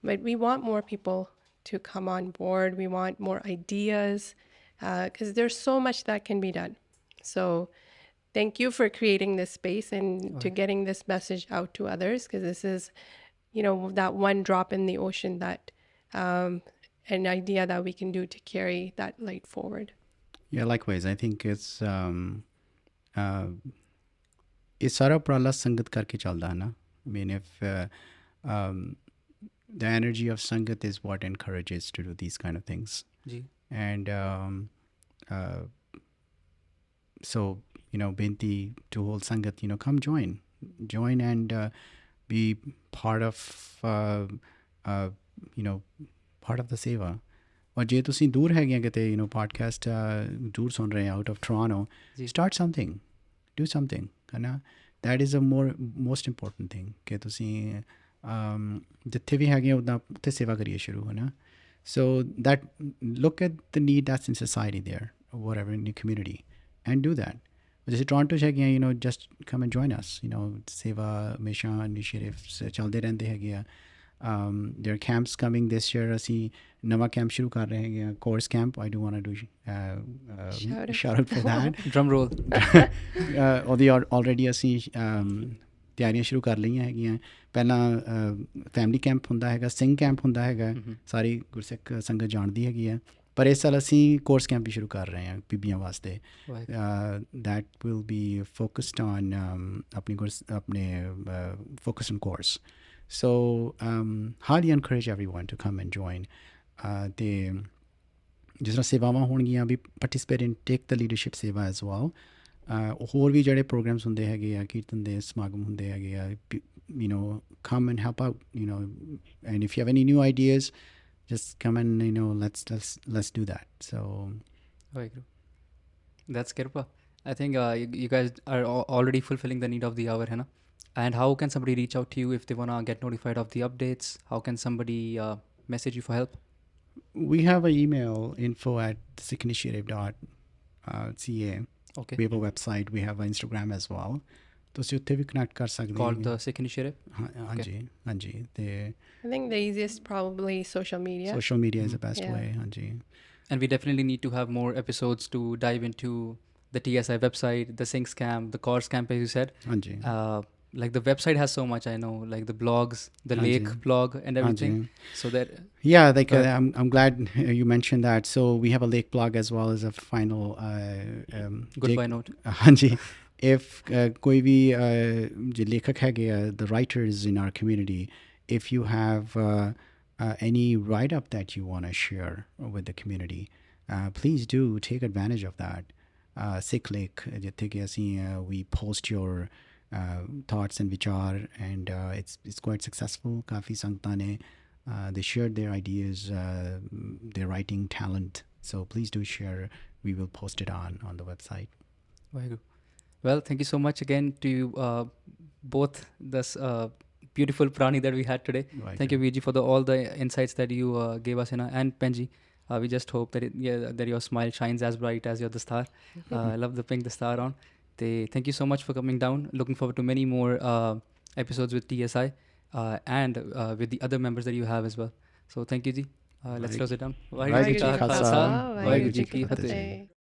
B: But we want more people to come on board. We want more ideas because there's so much that can be done. So thank you for creating this space and to getting this message out to others because this is, that one drop in the ocean that an idea that we can do to carry that light forward.
C: Yeah, likewise. I think it's ਇਹ ਸਾਰਾ ਉਪਰਾਲਾ ਸੰਗਤ ਕਰਕੇ ਚੱਲਦਾ ਹੈ ਨਾ. I mean if the energy of sangat is what encourages to do these kind of things. And so benti to whole sangat come join and be part of part of the seva. or ਜੇ ਤੁਸੀਂ ਦੂਰ ਹੈਗੇ ਕਿਤੇ podcast ਦੂਰ ਸੁਣ ਰਹੇ out of Toronto, start something, do something ਹੈ ਨਾ. that is a most important thing ਕਿ ਤੁਸੀਂ ਜਿੱਥੇ ਵੀ ਹੈਗੇ ਉੱਦਾਂ ਉੱਥੇ ਸੇਵਾ ਕਰੀਏ ਸ਼ੁਰੂ ਹੈ ਨਾ. so that look at the need that's in society there or whatever in your community and do that. जैसे टोरंटो 'ਚ ਹੈਗੇ ਆ just come and join us. ਸੇਵਾ ਹਮੇਸ਼ਾ initiatives ਚੱਲਦੇ ਰਹਿੰਦੇ ਹੈਗੇ ਆ. there are camps coming this year. ਅਸੀਂ ਨਵਾਂ ਕੈਂਪ ਸ਼ੁਰੂ ਕਰ ਰਹੇ ਹੈਗੇ ਆ Kaurs camp. I do want to do shout out for that.
A: Drum roll.
C: ਉਹਦੀ already ਅਸੀਂ ਤਿਆਰੀਆਂ ਸ਼ੁਰੂ ਕਰ ਲਈਆਂ ਹੈਗੀਆਂ. ਪਹਿਲਾਂ ਫੈਮਿਲੀ ਕੈਂਪ ਹੁੰਦਾ ਹੈਗਾ, ਸਿੰਘ ਕੈਂਪ ਹੁੰਦਾ ਹੈਗਾ, ਸਾਰੀ ਗੁਰਸਿੱਖ ਸੰਗਤ ਜਾਣਦੀ ਹੈਗੀ ਆ. ਪਰ ਇਸ ਸਾਲ ਅਸੀਂ ਕੋਰਸ ਕੈਂਪ ਵੀ ਸ਼ੁਰੂ ਕਰ ਰਹੇ ਹਾਂ ਬੀਬੀਆਂ ਵਾਸਤੇ. that will be focused on ਆਪਣੇ focus on course. so highly encourage everyone to come and join. ਅਤੇ ਜਿਸ ਤਰ੍ਹਾਂ ਸੇਵਾਵਾਂ ਹੋਣਗੀਆਂ ਵੀ participate in take the leadership ਸੇਵਾ as well. ਹੋਰ ਵੀ ਜਿਹੜੇ ਪ੍ਰੋਗਰਾਮਸ ਹੁੰਦੇ ਹੈਗੇ ਆ, ਕੀਰਤਨ ਦੇ ਸਮਾਗਮ ਹੁੰਦੇ ਹੈਗੇ ਆ, come and help out, and if you have any new ideas, just come and let's do that. So
A: that's kirpa. I think you guys are already fulfilling the need of the hour, hai na? And how can somebody reach out to you if they want to get notified of the updates? How can somebody message you for help?
C: We have an email, info@sikhinitiative.ca.
A: Okay.
C: We have a website, we have an Instagram as well. ਤੁਸੀਂ ਉੱਥੇ ਵੀ connect ਕਰ ਸਕਦੇ ਹੋ.
A: Called the Sikh Initiative?
C: ਹਾਂਜੀ. ਤੇ
B: I think the easiest probably social media.
C: Social media is the best way. ਹਾਂਜੀ.
A: And we definitely need to have more episodes to dive into the TSI website, the Singh's camp, the Kaurs camp, as you said.
C: Hanji.
A: Like the website has so much, I know, like the blogs, the lake
C: Hanji.
A: blog and everything.
C: Hanji.
A: So that
C: Yeah, like
A: Go ahead.
C: I'm glad you mentioned that. So we have a lake blog as well as a final
A: goodbye note.
C: Hanji. If koi bhi jo lekhak hai gaya, the writers in our community, if you have any write-up that you want to share with the community, please do take advantage of that. Sikh Lake, ਜਿੱਥੇ ਕਿ ਅਸੀਂ we post your thoughts and vichar, and it's quite successful. Kafi sanਗਤਾਂ ਨੇ they shared their ideas, their writing talent. So please do share. We will post it on the website.
A: Vaheguru. Well, thank you so much again to you both, this beautiful Prani that we had today. Thank you, Viji, for all the insights that you gave us, and Penji. We just hope that that your smile shines as bright as your dastar. I love the pink dastar on. Thank you so much for coming down. Looking forward to many more episodes with TSI and with the other members that you have as well. So thank you, Ji. Let's close it down.
C: Vaheguru Ji Ka Khalsa,
A: Vaheguru Ji Ki Fateh.